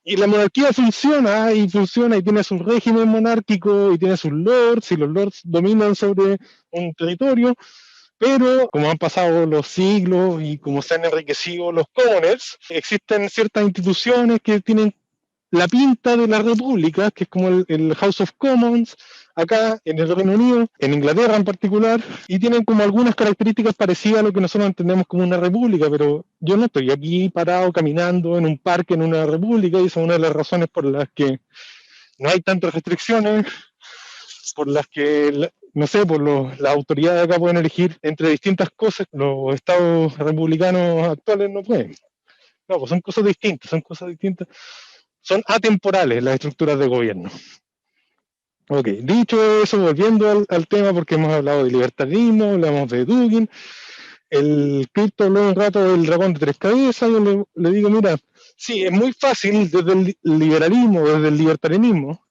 Y la monarquía funciona y tiene su régimen monárquico y tiene sus lords, y los lords dominan sobre un territorio, pero como han pasado los siglos y como se han enriquecido los commoners, existen ciertas instituciones que tienen la pinta de la república, que es como el House of Commons, acá en el Reino Unido, en Inglaterra en particular, y tienen como algunas características parecidas a lo que nosotros entendemos como una república, pero yo no estoy aquí parado caminando en un parque en una república, y esa es una de las razones por las que no hay tantas restricciones, por las que, no sé, las autoridades acá pueden elegir entre distintas cosas, los estados republicanos actuales no pueden. No, pues son cosas distintas. Son atemporales las estructuras de gobierno. Ok, dicho eso, volviendo al tema, porque hemos hablado de libertarismo, hablamos de Dugin, el cripto habló un rato del dragón de tres cabezas, yo le digo, mira, sí, es muy fácil desde el liberalismo, desde el libertarianismo,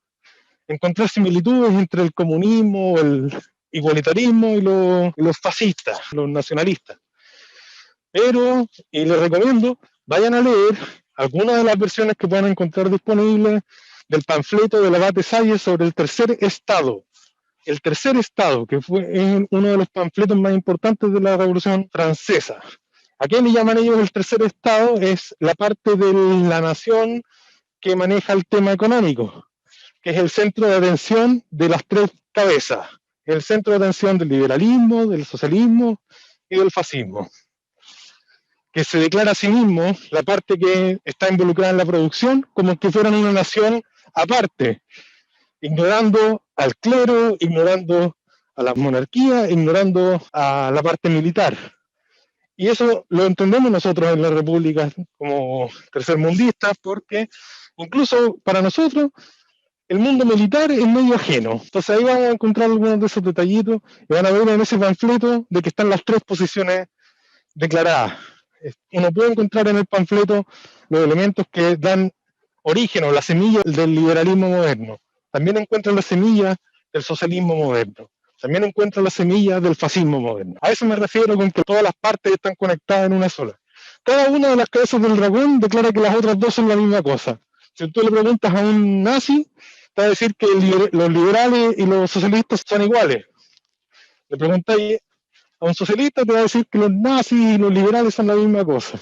encontrar similitudes entre el comunismo, el igualitarismo y los fascistas, los nacionalistas. Pero, y les recomiendo, vayan a leer algunas de las versiones que puedan encontrar disponibles del panfleto de Abate Salles sobre el tercer estado. El tercer estado, que fue uno de los panfletos más importantes de la Revolución Francesa. ¿A qué le llaman ellos el tercer estado? Es la parte de la nación que maneja el tema económico, que es el centro de atención de las tres cabezas. El centro de atención del liberalismo, del socialismo y del fascismo, que se declara a sí mismo la parte que está involucrada en la producción como que fueran una nación aparte, ignorando al clero, ignorando a la monarquía, ignorando a la parte militar. Y eso lo entendemos nosotros en la República como tercermundistas, porque incluso para nosotros el mundo militar es medio ajeno. Entonces ahí vamos a encontrar algunos de esos detallitos y van a ver en ese panfleto de que están las tres posiciones declaradas. Uno puede encontrar en el panfleto los elementos que dan origen o la semilla del liberalismo moderno. También encuentra la semilla del socialismo moderno. También encuentra la semilla del fascismo moderno. A eso me refiero con que todas las partes están conectadas en una sola. Cada una de las cabezas del dragón declara que las otras dos son la misma cosa. Si tú le preguntas a un nazi, te va a decir que los liberales y los socialistas son iguales. Le preguntáis a un socialista, te va a decir que los nazis y los liberales son la misma cosa.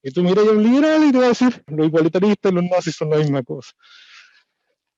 Y tú miras a un liberal y te va a decir los igualitaristas y los nazis son la misma cosa.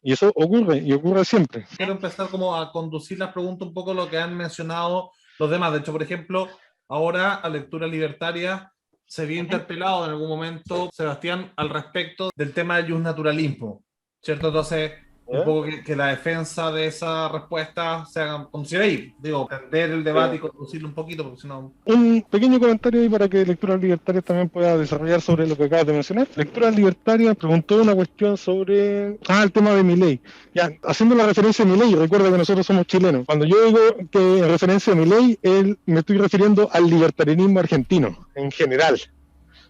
Y eso ocurre, y ocurre siempre.
Quiero empezar como a conducir las preguntas un poco lo que han mencionado los demás. De hecho, por ejemplo, ahora a Lectura Libertaria se vio interpelado en algún momento, Sebastián, al respecto del tema del justnaturalismo, ¿cierto? Entonces, un poco que la defensa de esa respuesta se haga conducir ahí, digo, entender el debate y conducirlo un poquito, porque si no...
Un pequeño comentario ahí para que Lecturas Libertarias también pueda desarrollar sobre lo que acabas de mencionar. Lecturas Libertarias preguntó una cuestión sobre el tema de Milei. Ya, haciendo la referencia a Milei, recuerda que nosotros somos chilenos. Cuando yo digo que en referencia a Milei, me estoy refiriendo al libertarianismo argentino, en general.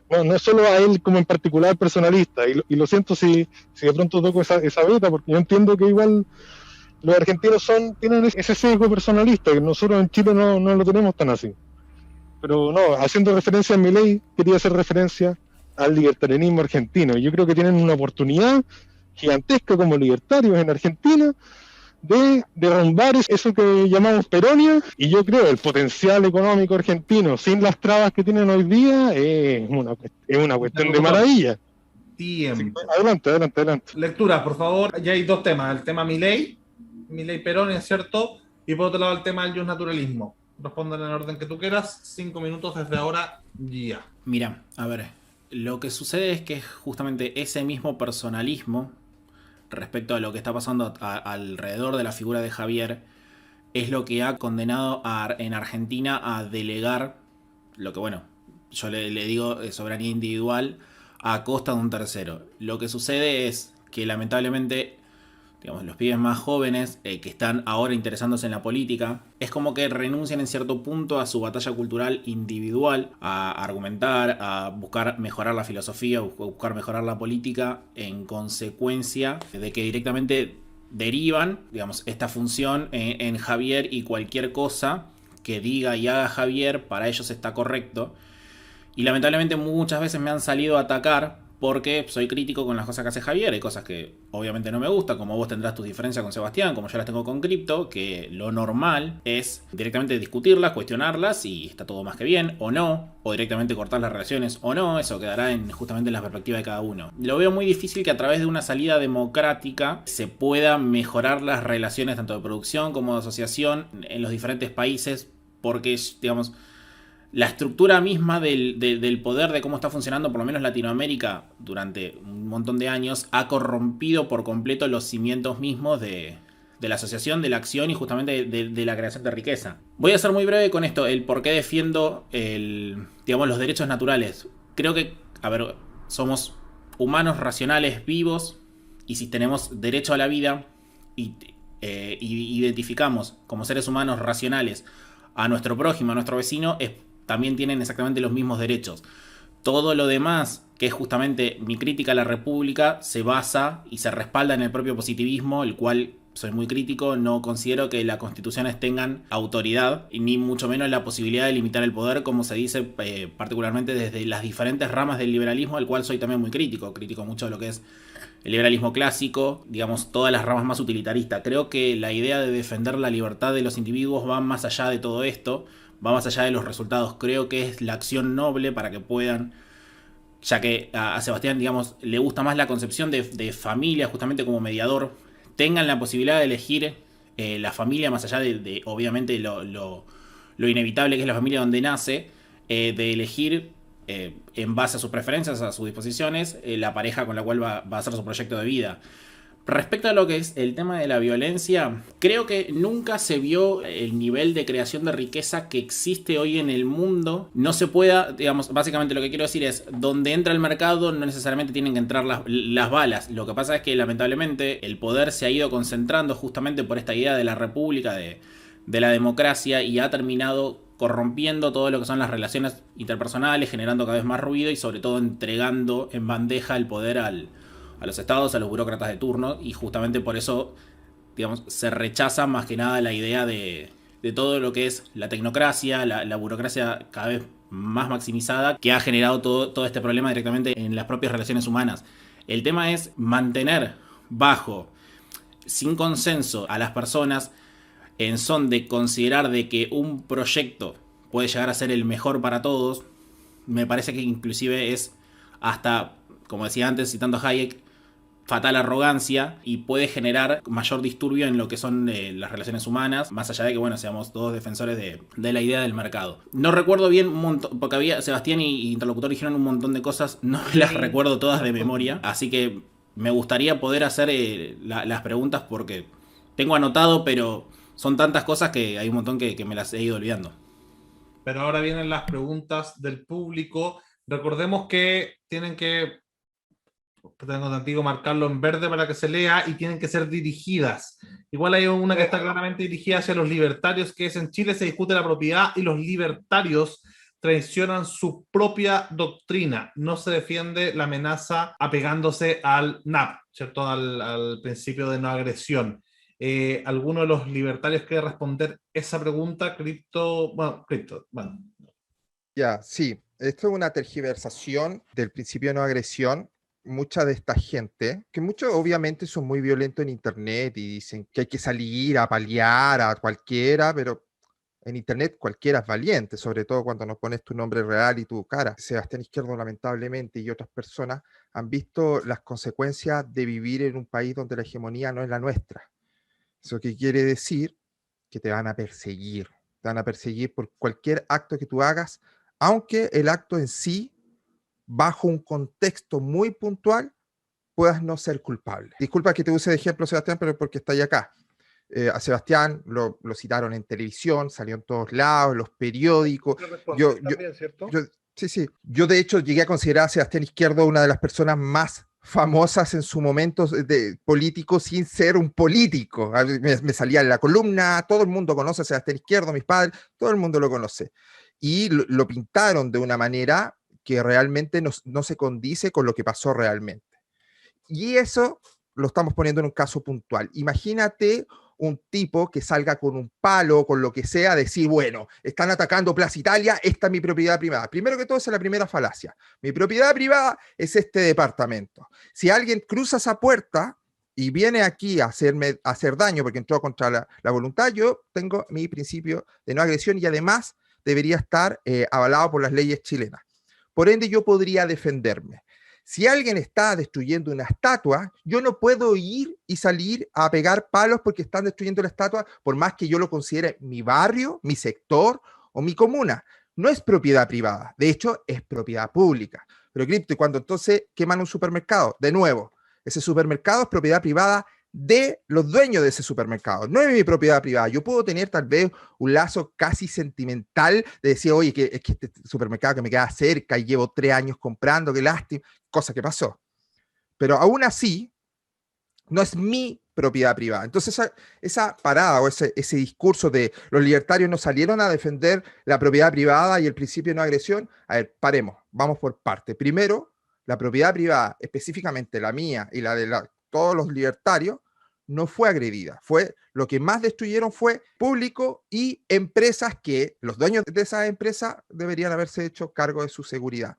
No solo a él como en particular personalista, y lo siento si de pronto toco esa beta, porque yo entiendo que igual los argentinos tienen ese sesgo personalista, que nosotros en Chile no lo tenemos tan así. Pero no, haciendo referencia a Milei, quería hacer referencia al libertarianismo argentino. Yo creo que tienen una oportunidad gigantesca como libertarios en Argentina de derrumbar eso que llamamos peronía, y yo creo el potencial económico argentino sin las trabas que tienen hoy día es una cuestión de maravilla.
Tiempo.
Adelante.
Lectura, por favor. Ya hay dos temas. El tema Milei Perón, ¿es cierto? Y por otro lado el tema del naturalismo. Respondan en el orden que tú quieras. 5 minutos desde ahora, ya.
Mira, a ver, lo que sucede es que justamente ese mismo personalismo respecto a lo que está pasando alrededor de la figura de Javier es lo que ha condenado en Argentina a delegar lo que, bueno, yo le digo soberanía individual a costa de un tercero. Lo que sucede es que lamentablemente, digamos, los pibes más jóvenes que están ahora interesándose en la política, es como que renuncian en cierto punto a su batalla cultural individual, a argumentar, a buscar mejorar la filosofía, buscar mejorar la política, en consecuencia de que directamente derivan, digamos, esta función en Javier, y cualquier cosa que diga y haga Javier para ellos está correcto. Y lamentablemente muchas veces me han salido a atacar porque soy crítico con las cosas que hace Javier. Hay cosas que obviamente no me gustan, como vos tendrás tus diferencias con Sebastián, como yo las tengo con Crypto, que lo normal es directamente discutirlas, cuestionarlas, y está todo más que bien, o no, o directamente cortar las relaciones, o no. Eso quedará justamente en la perspectiva de cada uno. Lo veo muy difícil que a través de una salida democrática se pueda mejorar las relaciones tanto de producción como de asociación en los diferentes países, porque, digamos, la estructura misma del poder, de cómo está funcionando por lo menos Latinoamérica durante un montón de años, ha corrompido por completo los cimientos mismos de la asociación, de la acción y justamente de la creación de riqueza. Voy a ser muy breve con esto, el por qué defiendo los derechos naturales. Creo que, a ver, somos humanos racionales vivos, y si tenemos derecho a la vida y identificamos como seres humanos racionales a nuestro prójimo, a nuestro vecino, también tienen exactamente los mismos derechos. Todo lo demás, que es justamente mi crítica a la República, se basa y se respalda en el propio positivismo, el cual soy muy crítico. No considero que las constituciones tengan autoridad, ni mucho menos la posibilidad de limitar el poder, como se dice particularmente desde las diferentes ramas del liberalismo, al cual soy también muy crítico. Critico mucho lo que es el liberalismo clásico, digamos, todas las ramas más utilitaristas. Creo que la idea de defender la libertad de los individuos va más allá de todo esto, va más allá de los resultados. Creo que es la acción noble para que puedan, ya que a Sebastián, digamos, le gusta más la concepción de familia justamente como mediador, tengan la posibilidad de elegir la familia más allá de obviamente lo inevitable que es la familia donde nace, de elegir en base a sus preferencias, a sus disposiciones, la pareja con la cual va a hacer su proyecto de vida. Respecto a lo que es el tema de la violencia, creo que nunca se vio el nivel de creación de riqueza que existe hoy en el mundo. No se pueda, digamos, básicamente lo que quiero decir es, donde entra el mercado no necesariamente tienen que entrar las balas. Lo que pasa es que lamentablemente el poder se ha ido concentrando justamente por esta idea de la república, de la democracia, y ha terminado corrompiendo todo lo que son las relaciones interpersonales, generando cada vez más ruido y sobre todo entregando en bandeja el poder a los estados, a los burócratas de turno, y justamente por eso, digamos, se rechaza más que nada la idea de todo lo que es la tecnocracia, la burocracia cada vez más maximizada, que ha generado todo este problema directamente en las propias relaciones humanas. El tema es mantener sin consenso a las personas, en son de considerar de que un proyecto puede llegar a ser el mejor para todos. Me parece que inclusive es hasta, como decía antes, citando a Hayek, fatal arrogancia, y puede generar mayor disturbio en lo que son las relaciones humanas, más allá de que, bueno, seamos todos defensores de la idea del mercado. No recuerdo bien un montón, porque Sebastián y Interlocutor dijeron un montón de cosas, no las recuerdo todas de memoria, así que me gustaría poder hacer las preguntas, porque tengo anotado, pero son tantas cosas que hay un montón que me las he ido olvidando.
Pero ahora vienen las preguntas del público. Recordemos que tienen que, tengo contigo, marcarlo en verde para que se lea, y tienen que ser dirigidas. Igual hay una que está claramente dirigida hacia los libertarios, que es: en Chile se discute la propiedad y los libertarios traicionan su propia doctrina. No se defiende la amenaza apegándose al NAP, ¿cierto? Al principio de no agresión. ¿Alguno de los libertarios quiere responder esa pregunta? Crypto.
Ya, sí. Esto es una tergiversación del principio de no agresión. mucha de esta gente, que muchos obviamente son muy violentos en internet y dicen que hay que salir a paliar a cualquiera, pero en internet cualquiera es valiente, sobre todo cuando no pones tu nombre real y tu cara. Sebastián Izquierdo, lamentablemente, y otras personas han visto las consecuencias de vivir en un país donde la hegemonía no es la nuestra. ¿Eso qué quiere decir? Que te van a perseguir. Te van a perseguir por cualquier acto que tú hagas, aunque el acto en sí, bajo un contexto muy puntual, puedas no ser culpable. Disculpa que te use de ejemplo, Sebastián, pero porque está ahí acá. A Sebastián lo citaron en televisión, salió en todos lados, en los periódicos. Yo, yo,
también, ¿cierto?
sí, sí. Yo de hecho llegué a considerar a Sebastián Izquierdo una de las personas más famosas en su momento de político sin ser un político. Me salía en la columna, todo el mundo conoce a Sebastián Izquierdo, mis padres, todo el mundo lo conoce. Y lo pintaron de una manera que realmente no se condice con lo que pasó realmente. Y eso lo estamos poniendo en un caso puntual. Imagínate un tipo que salga con un palo, con lo que sea, decir, bueno, están atacando Plaza Italia, esta es mi propiedad privada. Primero que todo, esa es la primera falacia. Mi propiedad privada es este departamento. Si alguien cruza esa puerta y viene aquí a hacer daño porque entró contra la voluntad, yo tengo mi principio de no agresión y además debería estar avalado por las leyes chilenas. Por ende, yo podría defenderme. Si alguien está destruyendo una estatua, yo no puedo ir y salir a pegar palos porque están destruyendo la estatua, por más que yo lo considere mi barrio, mi sector o mi comuna. No es propiedad privada, de hecho es propiedad pública. Pero Cripto, cuando entonces queman un supermercado, de nuevo, ese supermercado es propiedad privada de los dueños de ese supermercado, no es mi propiedad privada. Yo puedo tener tal vez un lazo casi sentimental de decir, oye, es que este supermercado que me queda cerca y llevo 3 años comprando, qué lástima, cosa que pasó. Pero aún así, no es mi propiedad privada. Entonces, esa parada o ese discurso de los libertarios no salieron a defender la propiedad privada y el principio de no agresión, a ver, paremos, vamos por parte. Primero, la propiedad privada, específicamente la mía y la de todos los libertarios, no fue agredida. Lo que más destruyeron fue público y empresas que los dueños de esas empresas deberían haberse hecho cargo de su seguridad.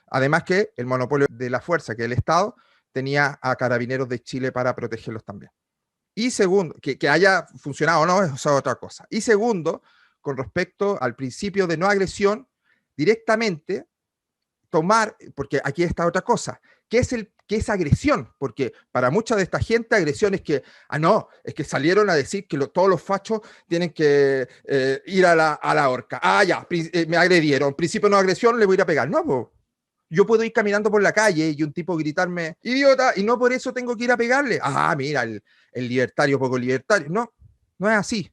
Además que el monopolio de la fuerza, que el Estado, tenía a Carabineros de Chile para protegerlos también. Y segundo, que haya funcionado o no, eso es otra cosa. Y segundo, con respecto al principio de no agresión, directamente tomar, porque aquí está otra cosa, ¿qué es agresión? Porque para mucha de esta gente, agresión es que, no, es que salieron a decir que todos los fachos tienen que ir a la horca. Ya, me agredieron, principio de no agresión, le voy a ir a pegar. No, pues. Yo puedo ir caminando por la calle y un tipo gritarme, idiota, y no por eso tengo que ir a pegarle. Mira, el libertario poco libertario. No, no es así.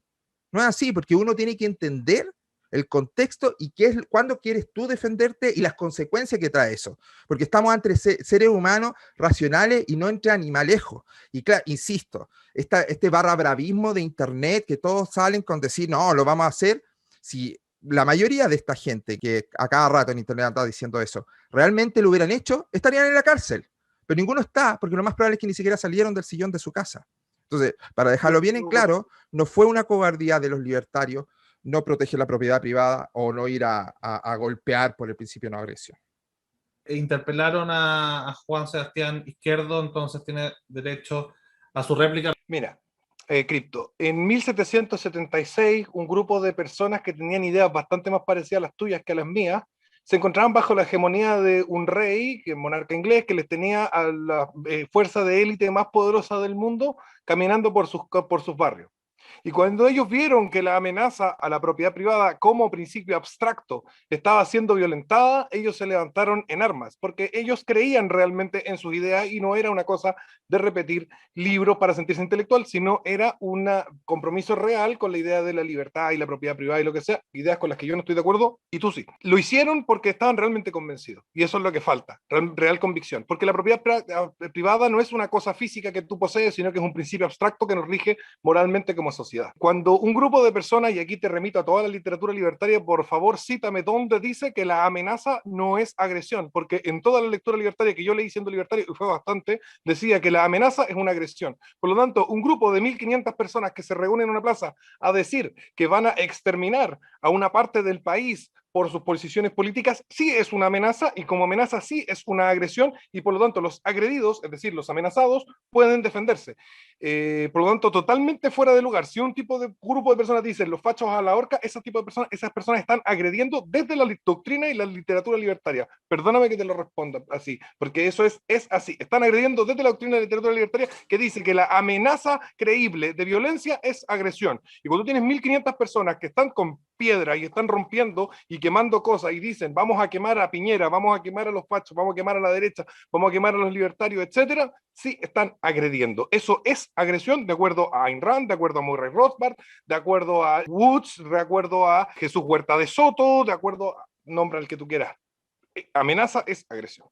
No es así, porque uno tiene que entender el contexto y cuándo quieres tú defenderte y las consecuencias que trae eso. Porque estamos entre seres humanos racionales y no entre animalejos. Y claro, insisto, este barra bravismo de internet que todos salen con decir, no, lo vamos a hacer, si la mayoría de esta gente que a cada rato en internet está diciendo eso, realmente lo hubieran hecho, estarían en la cárcel. Pero ninguno está, porque lo más probable es que ni siquiera salieron del sillón de su casa. Entonces, para dejarlo bien en claro, no fue una cobardía de los libertarios no proteger la propiedad privada o no ir a golpear por el principio de no agresión.
Interpelaron a Juan Sebastián Izquierdo, entonces tiene derecho a su réplica.
Mira, Cripto, en 1776 un grupo de personas que tenían ideas bastante más parecidas a las tuyas que a las mías se encontraban bajo la hegemonía de un rey, que monarca inglés, que les tenía a la fuerza de élite más poderosa del mundo caminando por sus barrios. Y cuando ellos vieron que la amenaza a la propiedad privada como principio abstracto estaba siendo violentada, ellos se levantaron en armas, porque ellos creían realmente en sus ideas y no era una cosa de repetir libros para sentirse intelectual, sino era un compromiso real con la idea de la libertad y la propiedad privada y lo que sea, ideas con las que yo no estoy de acuerdo y tú sí. Lo hicieron porque estaban realmente convencidos y eso es lo que falta, real convicción, porque la propiedad privada no es una cosa física que tú posees, sino que es un principio abstracto que nos rige moralmente como sociedad. Cuando un grupo de personas, y aquí te remito a toda la literatura libertaria, por favor cítame dónde dice que la amenaza no es agresión, porque en toda la lectura libertaria que yo leí siendo libertario, y fue bastante, decía que la amenaza es una agresión. Por lo tanto, un grupo de 1.500 personas que se reúnen en una plaza a decir que van a exterminar a una parte del país por sus posiciones políticas, sí es una amenaza, y como amenaza sí es una agresión, y por lo tanto los agredidos, es decir, los amenazados, pueden defenderse. Por lo tanto, totalmente fuera de lugar. Si un grupo de personas dicen los fachos a la horca, esas personas están agrediendo desde la doctrina y la literatura libertaria. Perdóname que te lo responda así, porque eso es así. Están agrediendo desde la doctrina y la literatura libertaria, que dice que la amenaza creíble de violencia es agresión. Y cuando tú tienes 1.500 personas que están con piedra y están rompiendo y quemando cosas y dicen vamos a quemar a Piñera, vamos a quemar a los fachos, vamos a quemar a la derecha, vamos a quemar a los libertarios, etcétera, sí están agrediendo. Eso es agresión, de acuerdo a Ayn Rand, de acuerdo a Murray Rothbard, de acuerdo a Woods, de acuerdo a Jesús Huerta de Soto, de acuerdo a nombra el que tú quieras. Amenaza es agresión.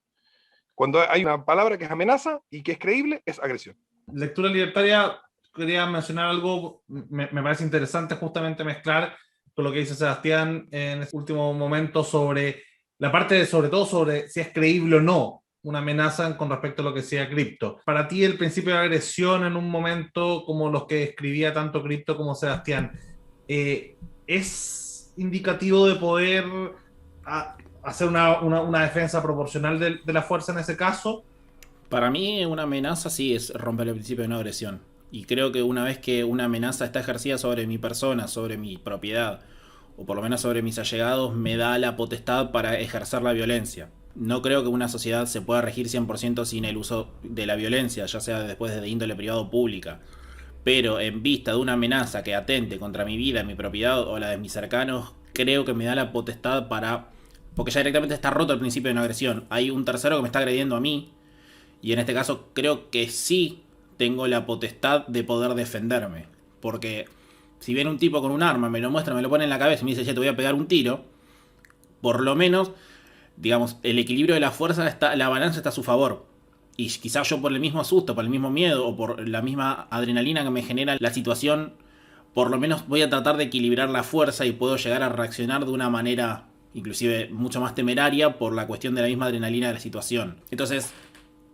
Cuando hay una palabra que es amenaza y que es creíble, es agresión.
Lectura libertaria, quería mencionar algo, me parece interesante justamente mezclar con lo que dice Sebastián en este último momento sobre la parte, sobre todo sobre si es creíble o no una amenaza con respecto a lo que sea cripto. Para ti el principio de agresión en un momento como los que escribía tanto Cripto como Sebastián, ¿es indicativo de poder hacer una defensa proporcional de la fuerza en ese caso?
Para mí una amenaza sí es romper el principio de no agresión. Y creo que una vez que una amenaza está ejercida sobre mi persona, sobre mi propiedad, o por lo menos sobre mis allegados, me da la potestad para ejercer la violencia. No creo que una sociedad se pueda regir 100% sin el uso de la violencia, ya sea después de índole privada o pública. Pero en vista de una amenaza que atente contra mi vida, mi propiedad o la de mis cercanos, creo que me da la potestad para... Porque ya directamente está roto el principio de no agresión. Hay un tercero que me está agrediendo a mí, y en este caso creo que sí tengo la potestad de poder defenderme. Porque si viene un tipo con un arma, me lo muestra, me lo pone en la cabeza y me dice, ya te voy a pegar un tiro, por lo menos, digamos, el equilibrio de la fuerza, la balanza está a su favor. Y quizás yo por el mismo susto, por el mismo miedo o por la misma adrenalina que me genera la situación, por lo menos voy a tratar de equilibrar la fuerza y puedo llegar a reaccionar de una manera inclusive mucho más temeraria por la cuestión de la misma adrenalina de la situación. Entonces,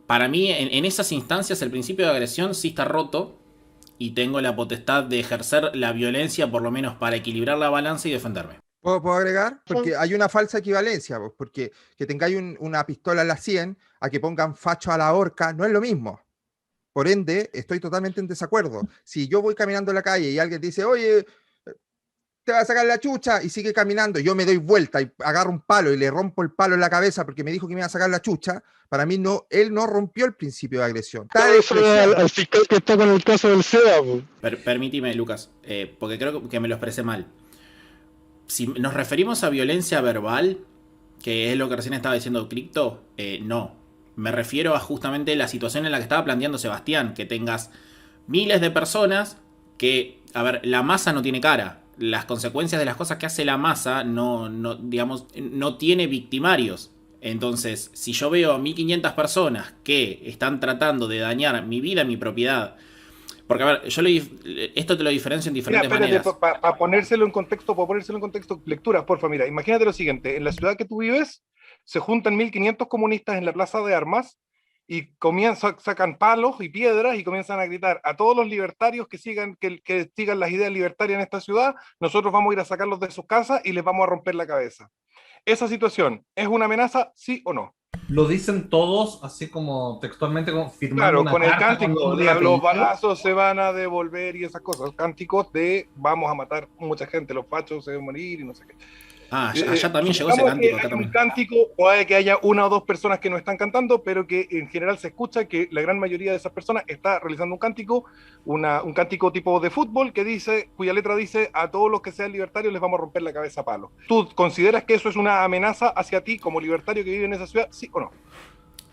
para mí, en esas instancias, el principio de agresión sí está roto y tengo la potestad de ejercer la violencia, por lo menos para equilibrar la balanza y defenderme.
¿Puedo agregar? Porque hay una falsa equivalencia, porque que tengáis una pistola en la 100 a que pongan facho a la horca no es lo mismo. Por ende, estoy totalmente en desacuerdo. Si yo voy caminando en la calle y alguien dice, oye, te va a sacar la chucha, y sigue caminando, yo me doy vuelta y agarro un palo y le rompo el palo en la cabeza porque me dijo que me iba a sacar la chucha, para mí no, él no rompió el principio de agresión.
Al fiscal que está con el caso del SEA.
Permíteme, Lucas, porque creo que me lo expresé mal. Si nos referimos a violencia verbal, que es lo que recién estaba diciendo Cripto, no. Me refiero a justamente la situación en la que estaba planteando Sebastián, que tengas miles de personas que, a ver, la masa no tiene cara. Las consecuencias de las cosas que hace la masa no tiene victimarios. Entonces, si yo veo a 1.500 personas que están tratando de dañar mi vida, mi propiedad, porque a ver, esto te lo diferencio en diferentes maneras.
Para ponérselo en contexto, lectura, porfa, mira, imagínate lo siguiente, en la ciudad que tú vives, se juntan 1.500 comunistas en la plaza de armas y sacan palos y piedras y comienzan a gritar a todos los libertarios que sigan las ideas libertarias en esta ciudad, nosotros vamos a ir a sacarlos de sus casas y les vamos a romper la cabeza. ¿Esa situación es una amenaza, sí o no?
Lo dicen todos, así como textualmente firmando.
Claro,
una
con el
carta,
cántico de los balazos se van a devolver y esas cosas, cánticos de vamos a matar mucha gente, los fachos se deben morir y no sé qué.
Allá también llegó ese cántico.
Hay un cántico, puede que haya una o dos personas que no están cantando, pero que en general se escucha que la gran mayoría de esas personas está realizando un cántico, un cántico tipo de fútbol que dice, cuya letra dice, a todos los que sean libertarios les vamos a romper la cabeza a palo. ¿Tú consideras que eso es una amenaza hacia ti como libertario que vive en esa ciudad, sí o no?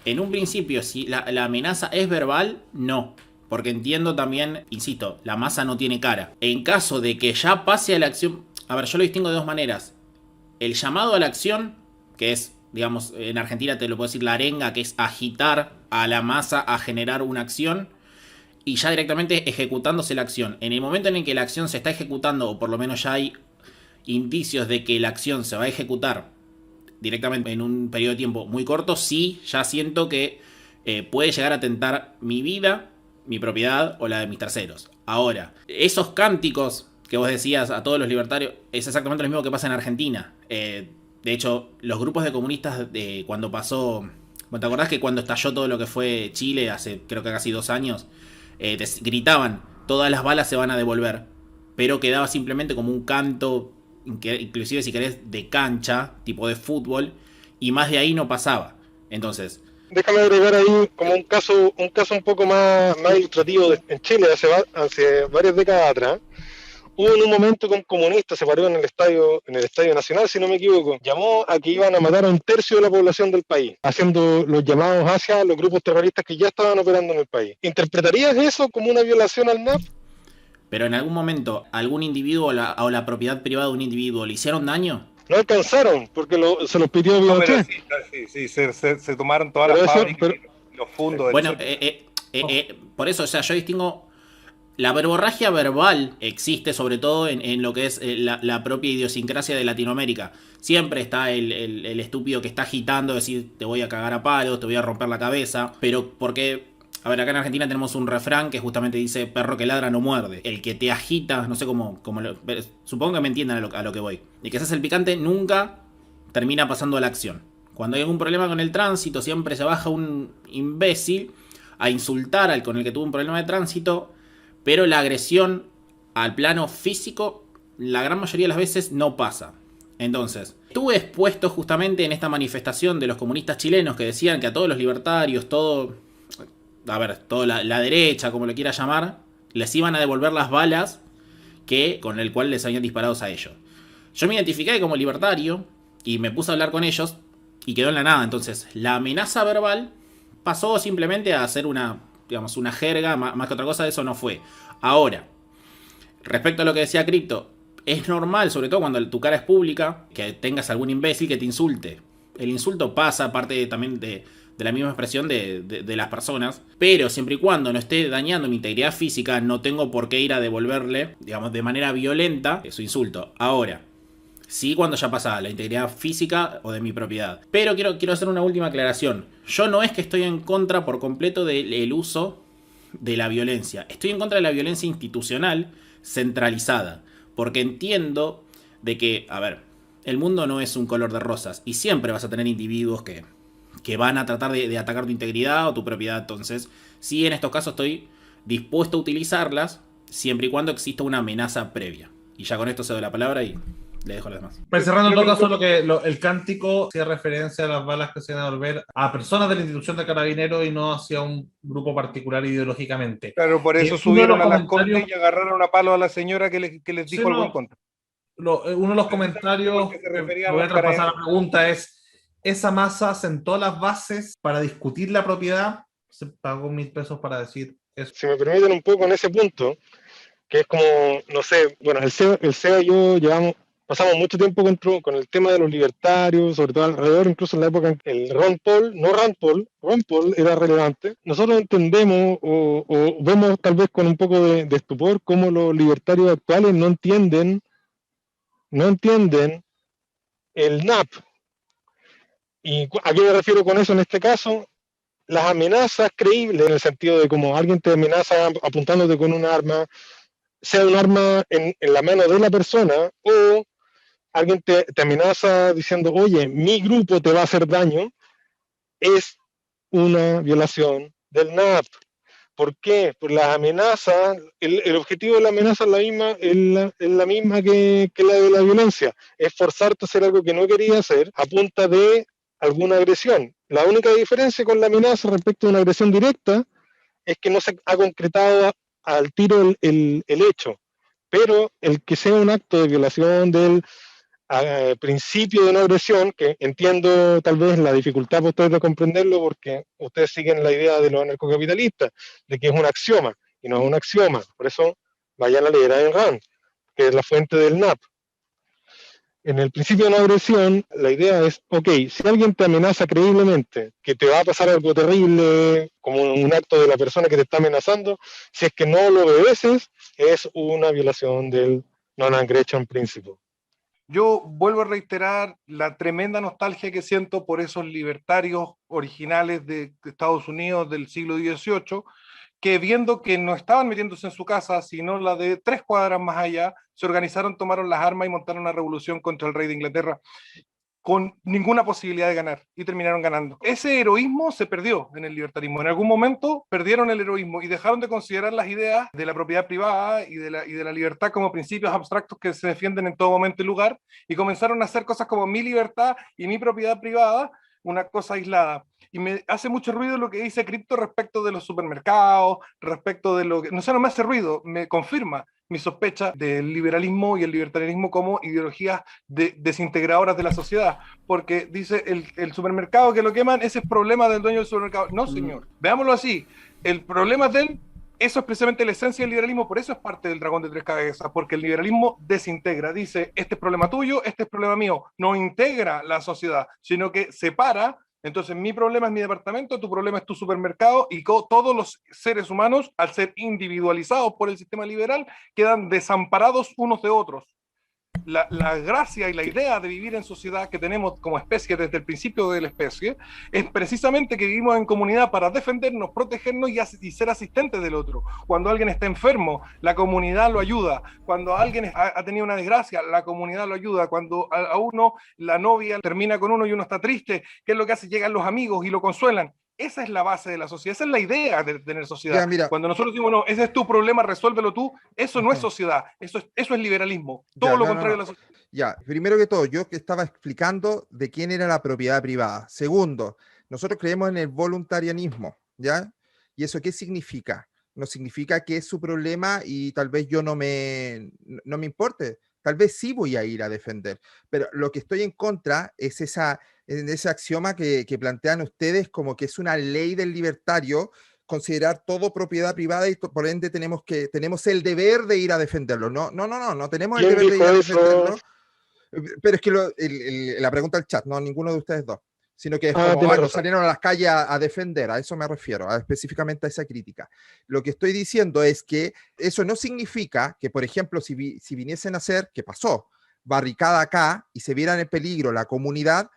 En un principio, si la amenaza es verbal, no. Porque entiendo también, insisto, la masa no tiene cara. En caso de que ya pase a la acción... A ver, yo lo distingo de dos maneras. El llamado a la acción, que es, digamos, en Argentina te lo puedo decir la arenga, que es agitar a la masa a generar una acción, y ya directamente ejecutándose la acción. En el momento en el que la acción se está ejecutando, o por lo menos ya hay indicios de que la acción se va a ejecutar directamente en un periodo de tiempo muy corto, sí, ya siento que puede llegar a tentar mi vida, mi propiedad o la de mis terceros. Ahora, esos cánticos que vos decías a todos los libertarios, es exactamente lo mismo que pasa en Argentina. De hecho, los grupos de comunistas de cuando pasó... ¿Te acordás que cuando estalló todo lo que fue Chile hace creo que casi 2 años? Gritaban, todas las balas se van a devolver. Pero quedaba simplemente como un canto, inclusive si querés, de cancha, tipo de fútbol. Y más de ahí no pasaba. Entonces...
Déjame agregar ahí como un caso un poco más ilustrativo en Chile hace varias décadas atrás. Hubo en un momento que un comunista se paró en el estadio Nacional, si no me equivoco, llamó a que iban a matar a un tercio de la población del país, haciendo los llamados hacia los grupos terroristas que ya estaban operando en el país. ¿Interpretarías eso como una violación al NAP?
Pero en algún momento, algún individuo o la propiedad privada de un individuo le hicieron daño.
No alcanzaron, porque se los pidió Pinochet.
Sí, se tomaron todas las fábricas y los fondos.
Bueno, por eso, o sea, yo distingo... La verborragia verbal existe sobre todo en lo que es la propia idiosincrasia de Latinoamérica. Siempre está el estúpido que está agitando, decir te voy a cagar a palos, te voy a romper la cabeza. Pero porque, a ver, acá en Argentina tenemos un refrán que justamente dice perro que ladra no muerde. El que te agita, no sé cómo supongo que me entiendan a lo que voy. El que se hace el picante nunca termina pasando a la acción. Cuando hay algún problema con el tránsito, siempre se baja un imbécil a insultar al con el que tuvo un problema de tránsito. Pero la agresión al plano físico, la gran mayoría de las veces no pasa. Entonces, estuve expuesto justamente en esta manifestación de los comunistas chilenos que decían que a todos los libertarios, toda la derecha, como lo quiera llamar, les iban a devolver las balas con el cual les habían disparado a ellos. Yo me identifiqué como libertario y me puse a hablar con ellos y quedó en la nada. Entonces, la amenaza verbal pasó simplemente a ser una jerga, más que otra cosa, eso no fue. Ahora, respecto a lo que decía Crypto, es normal, sobre todo cuando tu cara es pública, que tengas algún imbécil que te insulte. El insulto pasa, parte también de la misma expresión de las personas, pero siempre y cuando no esté dañando mi integridad física, no tengo por qué ir a devolverle, digamos, de manera violenta su insulto. Ahora, sí, cuando ya pasa la integridad física o de mi propiedad. Pero quiero hacer una última aclaración. Yo no es que estoy en contra por completo del uso de la violencia. Estoy en contra de la violencia institucional centralizada. Porque entiendo de que, a ver, el mundo no es un color de rosas. Y siempre vas a tener individuos que van a tratar de atacar tu integridad o tu propiedad. Entonces, sí, en estos casos estoy dispuesto a utilizarlas siempre y cuando exista una amenaza previa. Y ya con esto cedo la palabra y le dejo las demás.
Pues cerrando en todo caso, el cántico hacía referencia a las balas que se iban a devolver a personas de la institución de Carabineros y no hacia un grupo particular ideológicamente.
Claro, por eso subieron a las Condes y agarraron a palo a la señora que les dijo algo en contra.
Uno de los comentarios que voy a traspasar la pregunta es: ¿esa masa sentó las bases para discutir la propiedad? Se pagó 1.000 pesos para decir eso.
Si me permiten un poco en ese punto, que es como, no sé, bueno, el SEA y yo pasamos mucho tiempo con el tema de los libertarios, sobre todo alrededor, incluso en la época en que el Ron Paul era relevante. Nosotros entendemos o vemos tal vez con un poco de estupor cómo los libertarios actuales no entienden el NAP. ¿Y a qué me refiero con eso en este caso? Las amenazas creíbles, en el sentido de como alguien te amenaza apuntándote con un arma, sea un arma en la mano de la persona, o alguien te amenaza diciendo, oye, mi grupo te va a hacer daño, es una violación del NAP. ¿Por qué? Por las amenazas, el objetivo de la amenaza es la misma que la de la violencia, es forzarte a hacer algo que no querías hacer a punta de alguna agresión. La única diferencia con la amenaza respecto a una agresión directa es que no se ha concretado al tiro el hecho, pero el que sea un acto de violación del principio de una agresión, que entiendo tal vez la dificultad para ustedes de comprenderlo porque ustedes siguen la idea de los anarcocapitalistas, de que es un axioma, y no es un axioma, por eso vayan a leer a Ayn Rand, que es la fuente del NAP. En el principio de una agresión, la idea es, ok, si alguien te amenaza creíblemente que te va a pasar algo terrible, como un acto de la persona que te está amenazando, si es que no lo obedeces, es una violación del non-aggression principle.
Yo vuelvo a reiterar la tremenda nostalgia que siento por esos libertarios originales de Estados Unidos del siglo XVIII, que viendo que no estaban metiéndose en su casa, sino la de 3 cuadras más allá, se organizaron, tomaron las armas y montaron una revolución contra el rey de Inglaterra, con ninguna posibilidad de ganar y terminaron ganando. Ese heroísmo se perdió en el libertarismo. En algún momento perdieron el heroísmo y dejaron de considerar las ideas de la propiedad privada y de la libertad como principios abstractos que se defienden en todo momento y lugar, y comenzaron a hacer cosas como mi libertad y mi propiedad privada, una cosa aislada. Y me hace mucho ruido lo que dice Cripto respecto de los supermercados, respecto de lo que... No sé, no me hace ruido, me confirma mi sospecha del liberalismo y el libertarianismo como ideologías desintegradoras de la sociedad, porque dice el supermercado que lo queman, ese es problema del dueño del supermercado. No, señor, veámoslo así, el problema es de él. Eso es precisamente la esencia del liberalismo, por eso es parte del dragón de tres cabezas, porque el liberalismo desintegra, dice, este es problema tuyo, este es problema mío, no integra la sociedad, sino que separa. Entonces mi problema es mi departamento, tu problema es tu supermercado, y todos los seres humanos, al ser individualizados por el sistema liberal, quedan desamparados unos de otros. La gracia y la idea de vivir en sociedad que tenemos como especie desde el principio de la especie es precisamente que vivimos en comunidad para defendernos, protegernos y ser asistentes del otro. Cuando alguien está enfermo, la comunidad lo ayuda. Cuando alguien ha tenido una desgracia, la comunidad lo ayuda. Cuando a uno, la novia termina con uno y uno está triste, ¿qué es lo que hace? Llegan los amigos y lo consuelan. Esa es la base de la sociedad, esa es la idea de tener sociedad.
Ya, mira.
Cuando nosotros decimos, no, ese es tu problema, resuélvelo tú, eso no es sociedad, eso es liberalismo, todo lo contrario de la sociedad.
Ya, primero que todo, yo que estaba explicando de quién era la propiedad privada. Segundo, nosotros creemos en el voluntarianismo, ¿ya? ¿Y eso qué significa? No significa que es su problema y tal vez yo no me importe. Tal vez sí voy a ir a defender, pero lo que estoy en contra es ese axioma que plantean ustedes como que es una ley del libertario considerar todo propiedad privada y por ende tenemos el deber de ir a defenderlo. No tenemos el deber de ir a defenderlo. Pero es que la pregunta del chat, no ninguno de ustedes dos, sino que es como salieron a las calles a defender, a eso me refiero, específicamente a esa crítica. Lo que estoy diciendo es que eso no significa que, por ejemplo, si viniesen a hacer, que pasó, barricada acá y se viera en peligro la comunidad,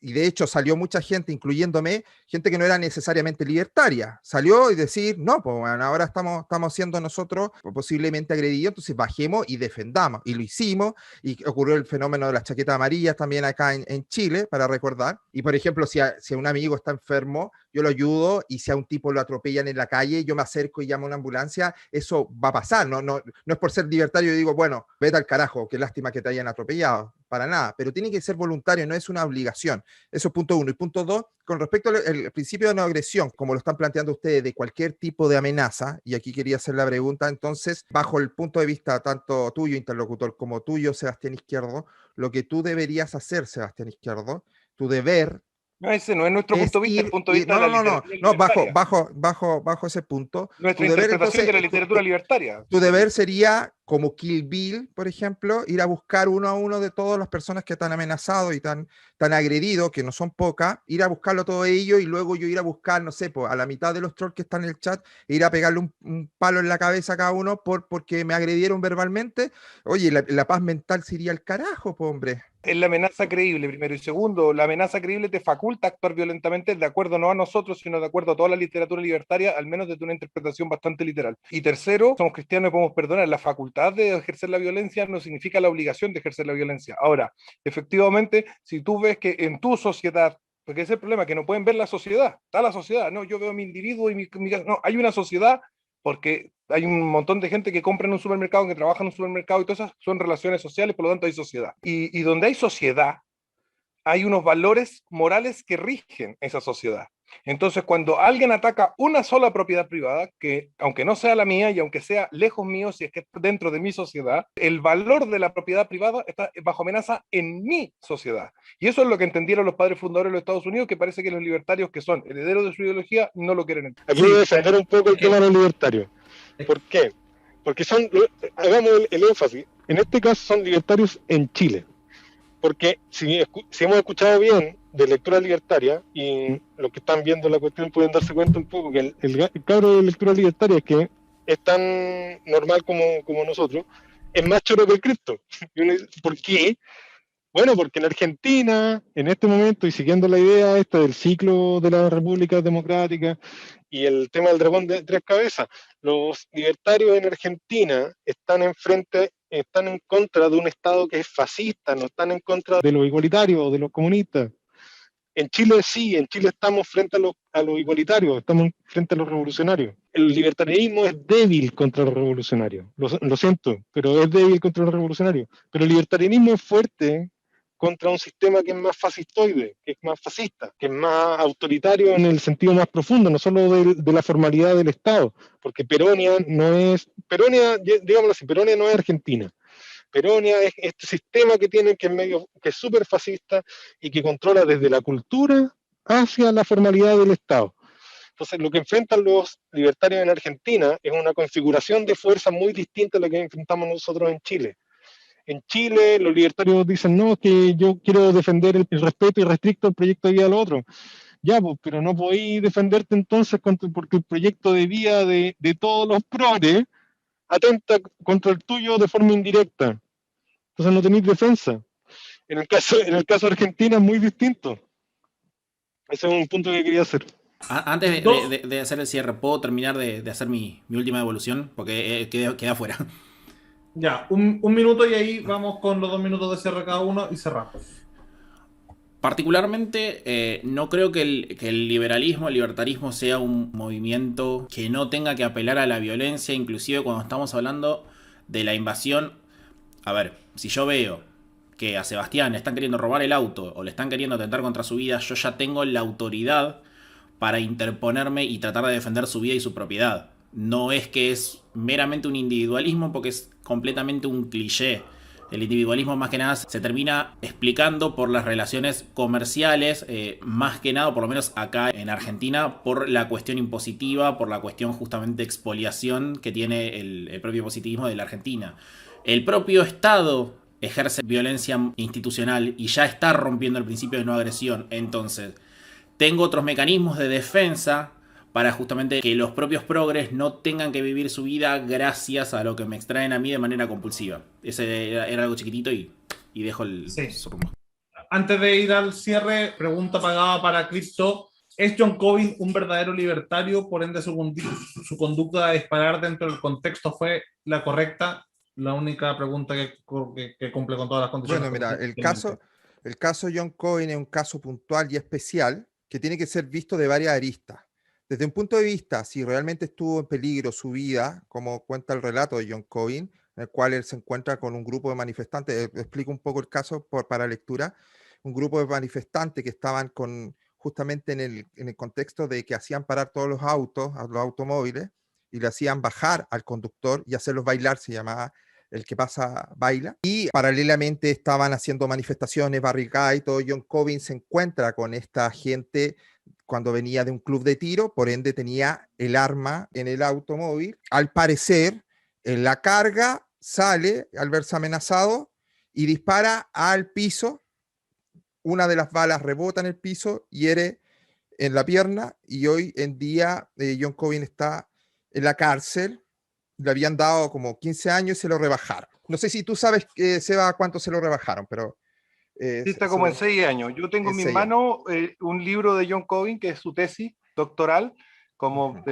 y de hecho salió mucha gente, incluyéndome, gente que no era necesariamente libertaria, salió y decir, no, pues bueno, ahora estamos siendo nosotros posiblemente agredidos, entonces bajemos y defendamos, y lo hicimos, y ocurrió el fenómeno de las chaquetas amarillas también acá en Chile, para recordar, y por ejemplo, si a un amigo está enfermo, yo lo ayudo, y si a un tipo lo atropellan en la calle, yo me acerco y llamo a una ambulancia, eso va a pasar, no es por ser libertario y digo, bueno, vete al carajo, qué lástima que te hayan atropellado, para nada, pero tiene que ser voluntario, no es una obligación. Eso es punto uno. Y punto dos, con respecto al principio de no agresión, como lo están planteando ustedes, de cualquier tipo de amenaza, y aquí quería hacer la pregunta, entonces, bajo el punto de vista tanto tuyo, interlocutor, como tuyo, Sebastián Izquierdo, lo que tú deberías hacer, Sebastián Izquierdo, tu deber...
No, ese no es nuestro punto de vista, el punto de vista de la literatura libertaria.
Bajo ese punto.
Nuestra interpretación de la literatura libertaria.
Tu deber sería, como Kill Bill, por ejemplo, ir a buscar uno a uno de todas las personas que están amenazados y tan agredidos, que no son pocas, ir a buscarlo todo ello y luego yo ir a buscar, no sé, pues, a la mitad de los trolls que están en el chat, e ir a pegarle un palo en la cabeza a cada uno porque me agredieron verbalmente. Oye, la paz mental sería el carajo, pues, hombre.
Es la amenaza creíble, primero. Y segundo, la amenaza creíble te faculta a actuar violentamente de acuerdo no a nosotros, sino de acuerdo a toda la literatura libertaria, al menos desde una interpretación bastante literal. Y tercero, somos cristianos y podemos perdonar. La facultad de ejercer la violencia no significa la obligación de ejercer la violencia. Ahora, efectivamente, si tú ves que en tu sociedad, porque ese es el problema, que no pueden ver la sociedad, está la sociedad, no, yo veo a mi individuo y mi no, hay una sociedad, porque hay un montón de gente que compra en un supermercado, que trabaja en un supermercado, y todas esas son relaciones sociales, por lo tanto hay sociedad. Y donde hay sociedad, hay unos valores morales que rigen esa sociedad. Entonces, cuando alguien ataca una sola propiedad privada, que aunque no sea la mía y aunque sea lejos mío, si es que está dentro de mi sociedad, el valor de la propiedad privada está bajo amenaza en mi sociedad. Y eso es lo que entendieron los padres fundadores de los Estados Unidos, que parece que los libertarios, que son herederos de su ideología, no lo quieren entender.
Aquí voy a defender un poco el tema de los libertarios. ¿Por qué? Porque hagamos el énfasis, en este caso son libertarios en Chile. Porque si hemos escuchado bien de lectura libertaria, y los que están viendo la cuestión pueden darse cuenta un poco que el cabro de lectura libertaria es que es tan normal como nosotros, es más choro que el Cristo. ¿Por qué? Bueno, porque en Argentina, en este momento, y siguiendo la idea esta del ciclo de las repúblicas democráticas y el tema del dragón de tres cabezas, los libertarios en Argentina están enfrente están en contra de un Estado que es fascista, no están en contra de los igualitarios o de los comunistas. En Chile sí, en Chile estamos frente a los igualitarios, estamos frente a los revolucionarios. El libertarianismo es débil contra los revolucionarios, lo siento, pero es débil contra los revolucionarios. Pero el libertarianismo es fuerte contra un sistema que es más fascistoide, que es más fascista, que es más autoritario en el sentido más profundo, no solo de la formalidad del Estado, porque Peronia no es, digámoslo así, Peronia no es Argentina. Peronia es este sistema que tienen que es súper fascista y que controla desde la cultura hacia la formalidad del Estado. Entonces, lo que enfrentan los libertarios en Argentina es una configuración de fuerza muy distinta a la que enfrentamos nosotros en Chile. En Chile, los libertarios dicen, no, que yo quiero defender el respeto irrestricto al proyecto de vida del otro. Ya, pues, pero no podéis defenderte entonces porque el proyecto de vida de todos los progres atenta contra el tuyo de forma indirecta. Entonces no tenéis defensa. En el caso de Argentina es muy distinto. Ese es un punto que quería hacer.
Antes de hacer el cierre, ¿puedo terminar de hacer mi última devolución? Porque queda fuera.
Ya, un minuto y ahí vamos con los 2 minutos de cierre cada uno y cerramos.
Particularmente, no creo que el liberalismo, el libertarismo sea un movimiento que no tenga que apelar a la violencia, inclusive cuando estamos hablando de la invasión. A ver, si yo veo que a Sebastián le están queriendo robar el auto o le están queriendo atentar contra su vida, yo ya tengo la autoridad para interponerme y tratar de defender su vida y su propiedad. No es que es meramente un individualismo, porque es completamente un cliché. El individualismo más que nada se termina explicando por las relaciones comerciales, más que nada, por lo menos acá en Argentina, por la cuestión impositiva, por la cuestión justamente de expoliación que tiene el propio positivismo de la Argentina. El propio Estado ejerce violencia institucional y ya está rompiendo el principio de no agresión. Entonces, tengo otros mecanismos de defensa para justamente que los propios progres no tengan que vivir su vida gracias a lo que me extraen a mí de manera compulsiva. Ese era algo chiquitito y dejo el surmo.
Antes de ir al cierre, pregunta pagada para Cristo. ¿Es John Covin un verdadero libertario? Por ende, su conducta de disparar dentro del contexto fue la correcta. La única pregunta que cumple con todas las condiciones.
Bueno, mira, el caso John Covin es un caso puntual y especial que tiene que ser visto de varias aristas. Desde un punto de vista, si realmente estuvo en peligro su vida, como cuenta el relato de John Covin, en el cual él se encuentra con un grupo de manifestantes, explico un poco el caso para lectura, un grupo de manifestantes que estaban justamente en el contexto de que hacían parar todos los automóviles, y le hacían bajar al conductor y hacerlos bailar, se llamaba el que pasa baila, y paralelamente estaban haciendo manifestaciones, barricadas y todo. John Covin se encuentra con esta gente cuando venía de un club de tiro, por ende tenía el arma en el automóvil. Al parecer, en la carga sale al verse amenazado y dispara al piso. Una de las balas rebota en el piso, hiere en la pierna, y hoy en día John Covin está en la cárcel. Le habían dado como 15 años y se lo rebajaron. No sé si tú sabes, Seba, cuánto se lo rebajaron, pero...
sí, está como en 6 años. Yo tengo en mis manos un libro de John Covin, que es su tesis doctoral, como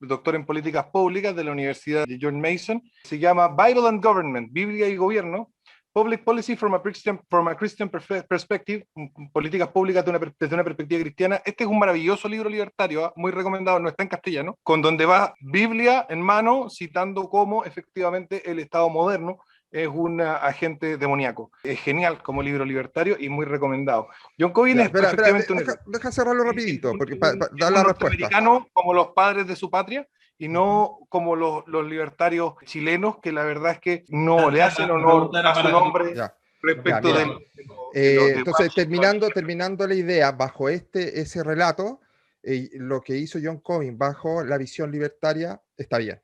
doctor en políticas públicas de la Universidad de George Mason. Se llama Bible and Government, Biblia y Gobierno, Public Policy from a Christian Perspective, políticas públicas desde una perspectiva cristiana. Este es un maravilloso libro libertario, muy recomendado, no está en castellano, con donde va Biblia en mano, citando cómo efectivamente el Estado moderno es un agente demoníaco. Es genial como libro libertario y muy recomendado. John Covin es perfectamente
deja cerrarlo rapidito, porque para dar la respuesta.
Norteamericano como los padres de su patria, y no como los libertarios chilenos, que la verdad es que no le hacen honor a su nombre respecto de
entonces, terminando la idea, bajo ese relato, lo que hizo John Covin bajo la visión libertaria está bien.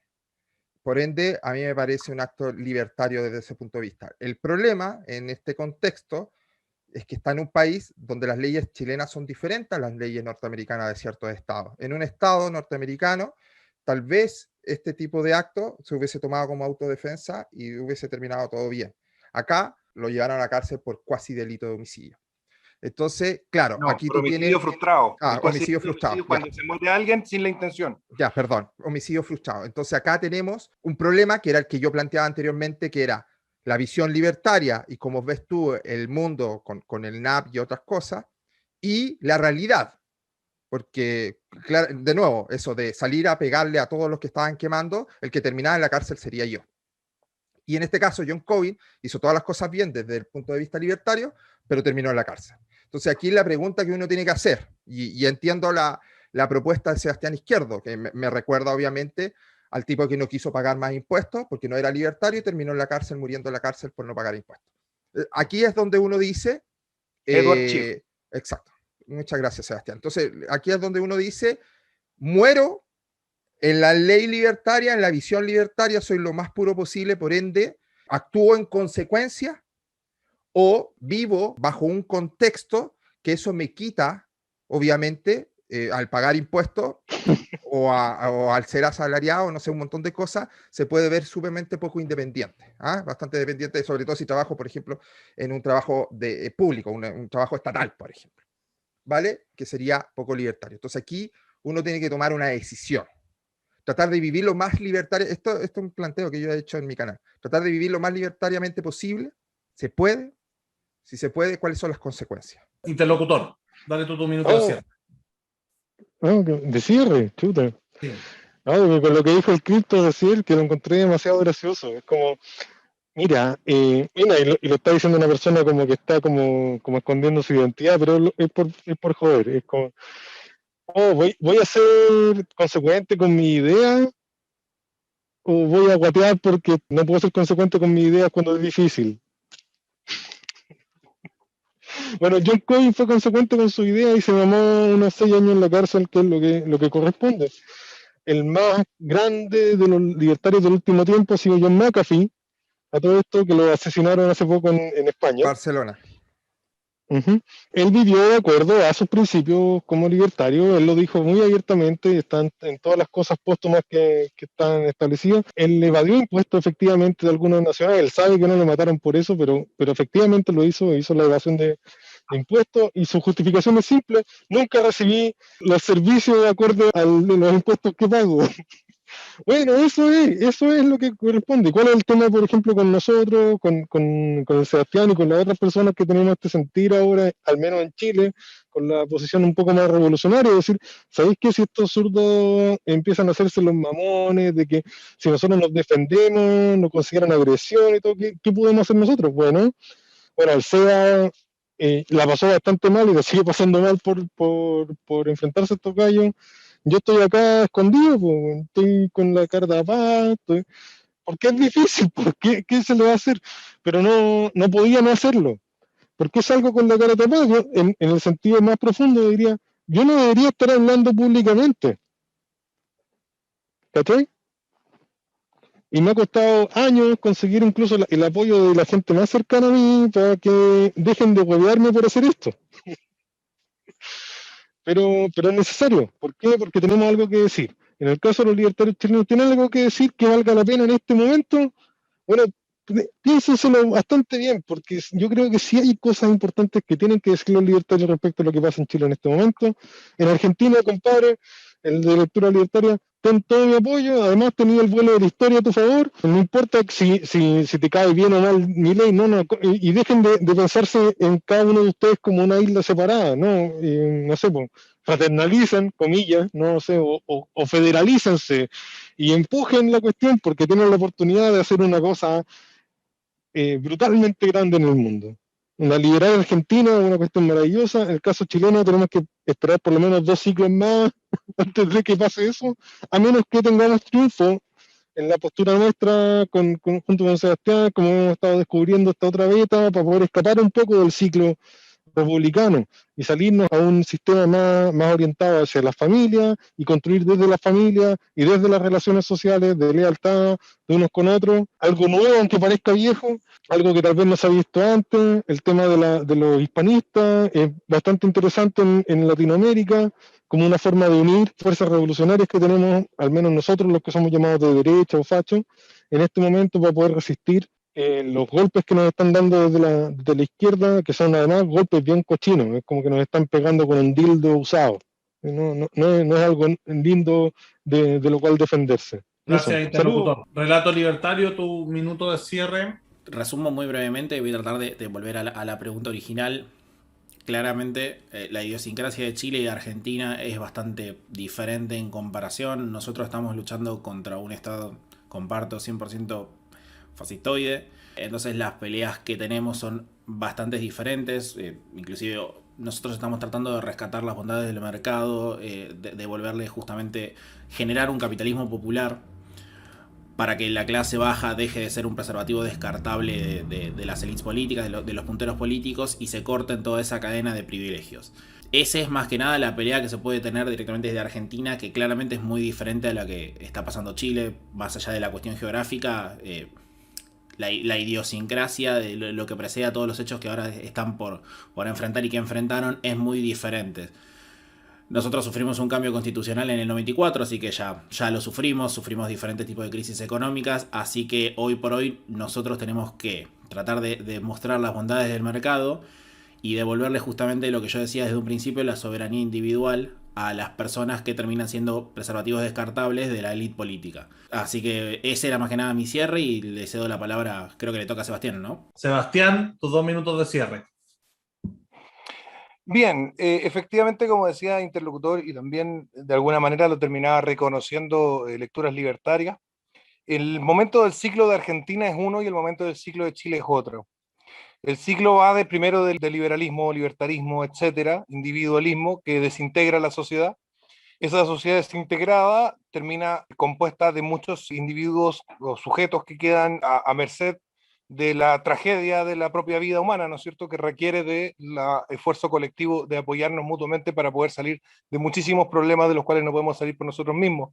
Por ende, a mí me parece un acto libertario desde ese punto de vista. El problema en este contexto es que está en un país donde las leyes chilenas son diferentes a las leyes norteamericanas de ciertos estados. En un estado norteamericano, tal vez este tipo de acto se hubiese tomado como autodefensa y hubiese terminado todo bien. Acá lo llevaron a la cárcel por cuasi delito de homicidio. Entonces, claro,
no,
aquí tú
homicidio
tienes...
frustrado.
Homicidio frustrado.
Cuando se muere alguien sin la intención.
Ya, perdón, homicidio frustrado. Entonces acá tenemos un problema que era el que yo planteaba anteriormente, que era la visión libertaria y cómo ves tú el mundo con el NAP y otras cosas, y la realidad. Porque, claro, de nuevo, eso de salir a pegarle a todos los que estaban quemando, el que terminaba en la cárcel sería yo. Y en este caso, John Cohen hizo todas las cosas bien desde el punto de vista libertario, pero terminó en la cárcel. Entonces, aquí la pregunta que uno tiene que hacer, y entiendo la propuesta de Sebastián Izquierdo, que me recuerda obviamente al tipo que no quiso pagar más impuestos porque no era libertario y terminó en la cárcel, muriendo en la cárcel por no pagar impuestos. Aquí es donde uno dice...
Edward Chief.
Exacto. Muchas gracias, Sebastián. Entonces, aquí es donde uno dice, muero en la ley libertaria, en la visión libertaria, soy lo más puro posible, por ende, actúo en consecuencia o vivo bajo un contexto que eso me quita, obviamente, al pagar impuestos o al ser asalariado, no sé, un montón de cosas, se puede ver sumamente poco independiente, bastante dependiente, sobre todo si trabajo, por ejemplo, en un trabajo público, un trabajo estatal, por ejemplo, ¿vale? Que sería poco libertario. Entonces aquí uno tiene que tomar una decisión. Tratar de vivir lo más libertario, esto es un planteo que yo he hecho en mi canal, tratar de vivir lo más libertariamente posible, ¿se puede? Si se puede, ¿cuáles son las consecuencias?
Interlocutor, dale tú tu minuto de cierre.
De cierre, chuta.
Sí.
Con lo que dijo el Cripto decir, que lo encontré demasiado gracioso. Es como, mira, y lo está diciendo una persona como que está como escondiendo su identidad, pero es por joder. Es como, voy a ser consecuente con mi idea, o voy a guatear porque no puedo ser consecuente con mi idea cuando es difícil. Bueno, John Cohen fue consecuente con su idea y se mamó unos 6 años en la cárcel, que es lo que corresponde. El más grande de los libertarios del último tiempo ha sido John McAfee, a todo esto que lo asesinaron hace poco en España.
Barcelona.
Él vivió de acuerdo a sus principios como libertario, él lo dijo muy abiertamente, están en todas las cosas póstumas que están establecidas. Él evadió impuestos efectivamente de algunas naciones, él sabe que no lo mataron por eso, pero efectivamente lo hizo la evasión de impuestos, y su justificación es simple: nunca recibí los servicios de acuerdo a los impuestos que pago. Bueno, eso es lo que corresponde. ¿Cuál es el tema, por ejemplo, con nosotros, con el Sebastián y con las otras personas que tenemos este sentir ahora, al menos en Chile, con la posición un poco más revolucionaria? Es decir, ¿sabéis que si estos zurdos empiezan a hacerse los mamones, de que si nosotros nos defendemos, nos consideran agresión y todo, ¿qué podemos hacer nosotros? Bueno, el SEA la pasó bastante mal y la sigue pasando mal por enfrentarse a estos gallos. Yo estoy acá escondido, estoy con la cara tapada, porque es difícil, ¿qué se le va a hacer? Pero no podía no hacerlo. ¿Por qué salgo con la cara tapada? Yo, en el sentido más profundo, diría, yo no debería estar hablando públicamente. ¿Cachai? Y me ha costado años conseguir incluso el apoyo de la gente más cercana a mí para que dejen de huevearme por hacer esto. Pero es necesario. ¿Por qué? Porque tenemos algo que decir. En el caso de los libertarios chilenos, ¿tienen algo que decir que valga la pena en este momento? Bueno, piénsenselo bastante bien, porque yo creo que sí hay cosas importantes que tienen que decir los libertarios respecto a lo que pasa en Chile en este momento. En Argentina, compadre, el de lectura libertaria, ten todo mi apoyo. Además, tenía el vuelo de la historia a tu favor. No importa si te cae bien o mal mi ley, y dejen de pensarse en cada uno de ustedes como una isla separada, ¿no? No sé, fraternalicen, comillas, no sé, o federalícense y empujen la cuestión, porque tienen la oportunidad de hacer una cosa brutalmente grande en el mundo. Una liberal Argentina, una cuestión maravillosa. En el caso chileno tenemos que esperar por lo menos 2 ciclos más antes de que pase eso, a menos que tengamos triunfo en la postura nuestra junto con Sebastián, como hemos estado descubriendo esta otra beta, para poder escapar un poco del ciclo republicano y salirnos a un sistema más orientado hacia la familia y construir desde la familia y desde las relaciones sociales de lealtad de unos con otros, algo nuevo aunque parezca viejo, algo que tal vez no se ha visto antes. El tema de los hispanistas es bastante interesante en Latinoamérica, como una forma de unir fuerzas revolucionarias que tenemos, al menos nosotros los que somos llamados de derecha o fachos, en este momento, para poder resistir los golpes que nos están dando desde la izquierda, que son además golpes bien cochinos. Es como que nos están pegando con un dildo usado. No es algo lindo de lo cual defenderse.
Gracias,
Eso.
interlocutor. Relato libertario, tu minuto de cierre.
Resumo muy brevemente, voy a tratar de volver a la pregunta original. Claramente la idiosincrasia de Chile y de Argentina es bastante diferente en comparación. Nosotros estamos luchando contra un Estado, comparto, 100% fascistoide. Entonces las peleas que tenemos son bastante diferentes. Inclusive nosotros estamos tratando de rescatar las bondades del mercado, de volverle justamente, generar un capitalismo popular para que la clase baja deje de ser un preservativo descartable de las élites políticas, de los punteros políticos, y se corten toda esa cadena de privilegios. Esa es más que nada la pelea que se puede tener directamente desde Argentina, que claramente es muy diferente a la que está pasando Chile, más allá de la cuestión geográfica. La idiosincrasia de lo que precede a todos los hechos que ahora están por enfrentar y que enfrentaron es muy diferente. Nosotros sufrimos un cambio constitucional en el 94, así que ya lo sufrimos diferentes tipos de crisis económicas, así que hoy por hoy nosotros tenemos que tratar de mostrar las bondades del mercado y devolverle justamente lo que yo decía desde un principio, la soberanía individual a las personas que terminan siendo preservativos descartables de la élite política. Así que ese era más que nada mi cierre y le cedo la palabra, creo que le toca a Sebastián, ¿no?
Sebastián, tus 2 minutos de cierre.
Bien, efectivamente, como decía interlocutor, y también de alguna manera lo terminaba reconociendo Lecturas Libertarias, el momento del ciclo de Argentina es uno y el momento del ciclo de Chile es otro. El ciclo va de primero del liberalismo, libertarismo, etcétera, individualismo, que desintegra la sociedad. Esa sociedad desintegrada termina compuesta de muchos individuos o sujetos que quedan a merced de la tragedia de la propia vida humana, ¿no es cierto?, que requiere del esfuerzo colectivo de apoyarnos mutuamente para poder salir de muchísimos problemas de los cuales no podemos salir por nosotros mismos.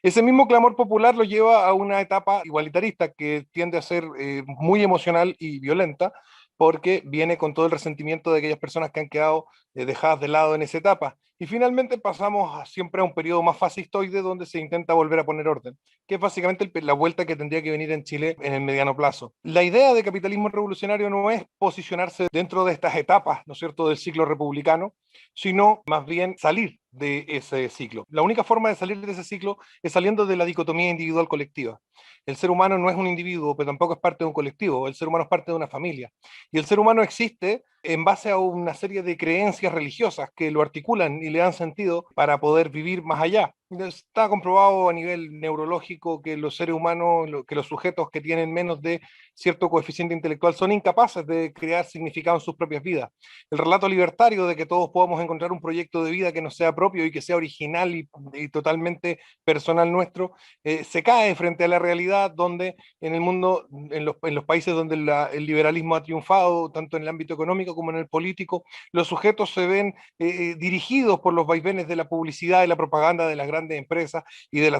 Ese mismo clamor popular lo lleva a una etapa igualitarista que tiende a ser muy emocional y violenta, porque viene con todo el resentimiento de aquellas personas que han quedado dejadas de lado en esa etapa. Y finalmente pasamos siempre a un periodo más fascistoide donde se intenta volver a poner orden, que es básicamente la vuelta que tendría que venir en Chile en el mediano plazo. La idea de capitalismo revolucionario no es posicionarse dentro de estas etapas, ¿no es cierto?, del ciclo republicano, sino más bien salir de ese ciclo. La única forma de salir de ese ciclo es saliendo de la dicotomía individual-colectiva. El ser humano no es un individuo, pero tampoco es parte de un colectivo. El ser humano es parte de una familia. Y el ser humano existe en base a una serie de creencias religiosas que lo articulan y le dan sentido para poder vivir más allá. Está comprobado a nivel neurológico que los seres humanos, que los sujetos que tienen menos de cierto coeficiente intelectual son incapaces de crear significado en sus propias vidas. El relato libertario de que todos podamos encontrar un proyecto de vida que nos sea propio y que sea original y totalmente personal nuestro, se cae frente a la realidad donde en el mundo, en los países donde el liberalismo ha triunfado, tanto en el ámbito económico como en el político, los sujetos se ven dirigidos por los vaivenes de la publicidad y la propaganda de las grandes empresas y de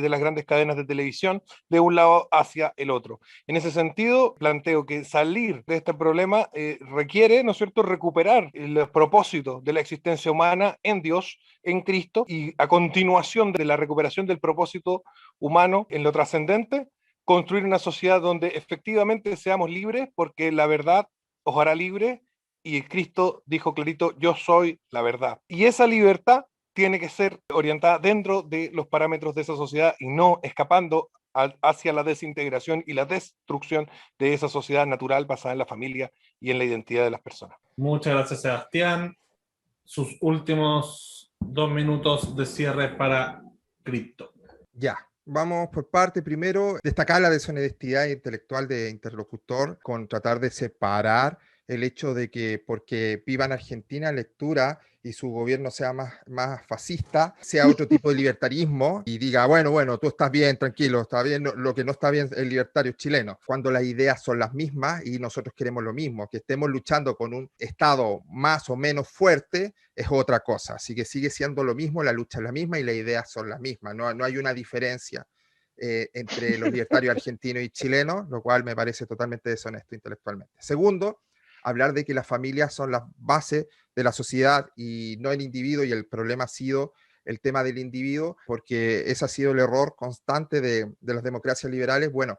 las grandes cadenas de televisión, de un lado hacia el otro. En ese sentido, planteo que salir de este problema requiere, ¿no es cierto?, recuperar el propósito de la existencia humana en Dios, en Cristo, y a continuación de la recuperación del propósito humano en lo trascendente, construir una sociedad donde efectivamente seamos libres, porque la verdad os hará libre, y Cristo dijo clarito, yo soy la verdad. Y esa libertad tiene que ser orientada dentro de los parámetros de esa sociedad y no escapando hacia la desintegración y la destrucción de esa sociedad natural basada en la familia y en la identidad de las personas.
Muchas gracias, Sebastián. Sus últimos 2 minutos de cierre para Cripto.
Ya, vamos por parte. Primero, destacar la deshonestidad intelectual de interlocutor con tratar de separar el hecho de que porque viva en Argentina, Lectura y su gobierno sea más fascista, sea otro tipo de libertarismo y diga, bueno, tú estás bien, tranquilo, está bien, lo que no está bien es el libertario chileno, cuando las ideas son las mismas y nosotros queremos lo mismo, que estemos luchando con un Estado más o menos fuerte es otra cosa, así que sigue siendo lo mismo, la lucha es la misma y las ideas son las mismas, no hay una diferencia entre los libertarios argentinos y chilenos, lo cual me parece totalmente deshonesto intelectualmente. Segundo, hablar de que las familias son la base de la sociedad y no el individuo, y el problema ha sido el tema del individuo, porque ese ha sido el error constante de las democracias liberales. Bueno,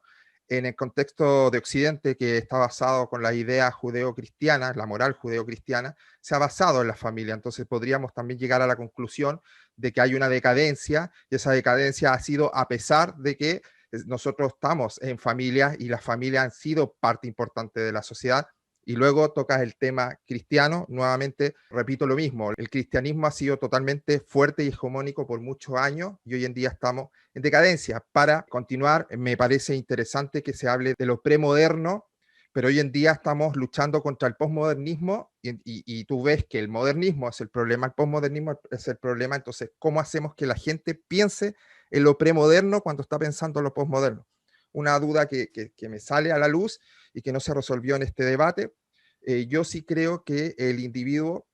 en el contexto de Occidente, que está basado con la idea judeo-cristiana, la moral judeo-cristiana, se ha basado en la familia. Entonces podríamos también llegar a la conclusión de que hay una decadencia, y esa decadencia ha sido a pesar de que nosotros estamos en familias y las familias han sido parte importante de la sociedad. Y luego tocas el tema cristiano, nuevamente repito lo mismo, el cristianismo ha sido totalmente fuerte y hegemónico por muchos años y hoy en día estamos en decadencia. Para continuar, me parece interesante que se hable de lo premoderno, pero hoy en día estamos luchando contra el posmodernismo y tú ves que el modernismo es el problema, el posmodernismo es el problema, entonces, ¿cómo hacemos que la gente piense en lo premoderno cuando está pensando en lo posmoderno? Una duda que me sale a la luz y que no se resolvió en este debate. Yo sí creo que el individuo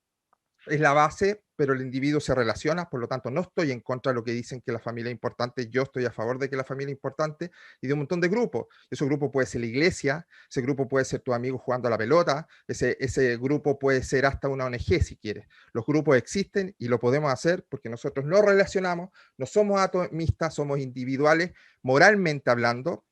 es la base, pero el individuo se relaciona, por lo tanto no estoy en contra de lo que dicen que la familia es importante, yo estoy a favor de que la familia es importante y de un montón de grupos. Ese grupo puede ser la iglesia, ese grupo puede ser tu amigo jugando a la pelota, ese grupo puede ser hasta una ONG si quieres. Los grupos existen y lo podemos hacer porque nosotros nos relacionamos, no somos atomistas, somos individuales, moralmente hablando,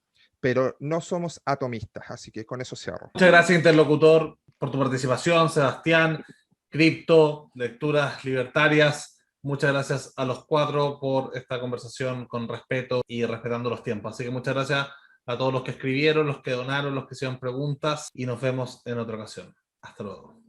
pero no somos atomistas, así que con eso cierro.
Muchas gracias, interlocutor, por tu participación, Sebastián, Cripto, Lecturas Libertarias. Muchas gracias a los cuatro por esta conversación con respeto y respetando los tiempos. Así que muchas gracias a todos los que escribieron, los que donaron, los que hicieron preguntas y nos vemos en otra ocasión. Hasta luego.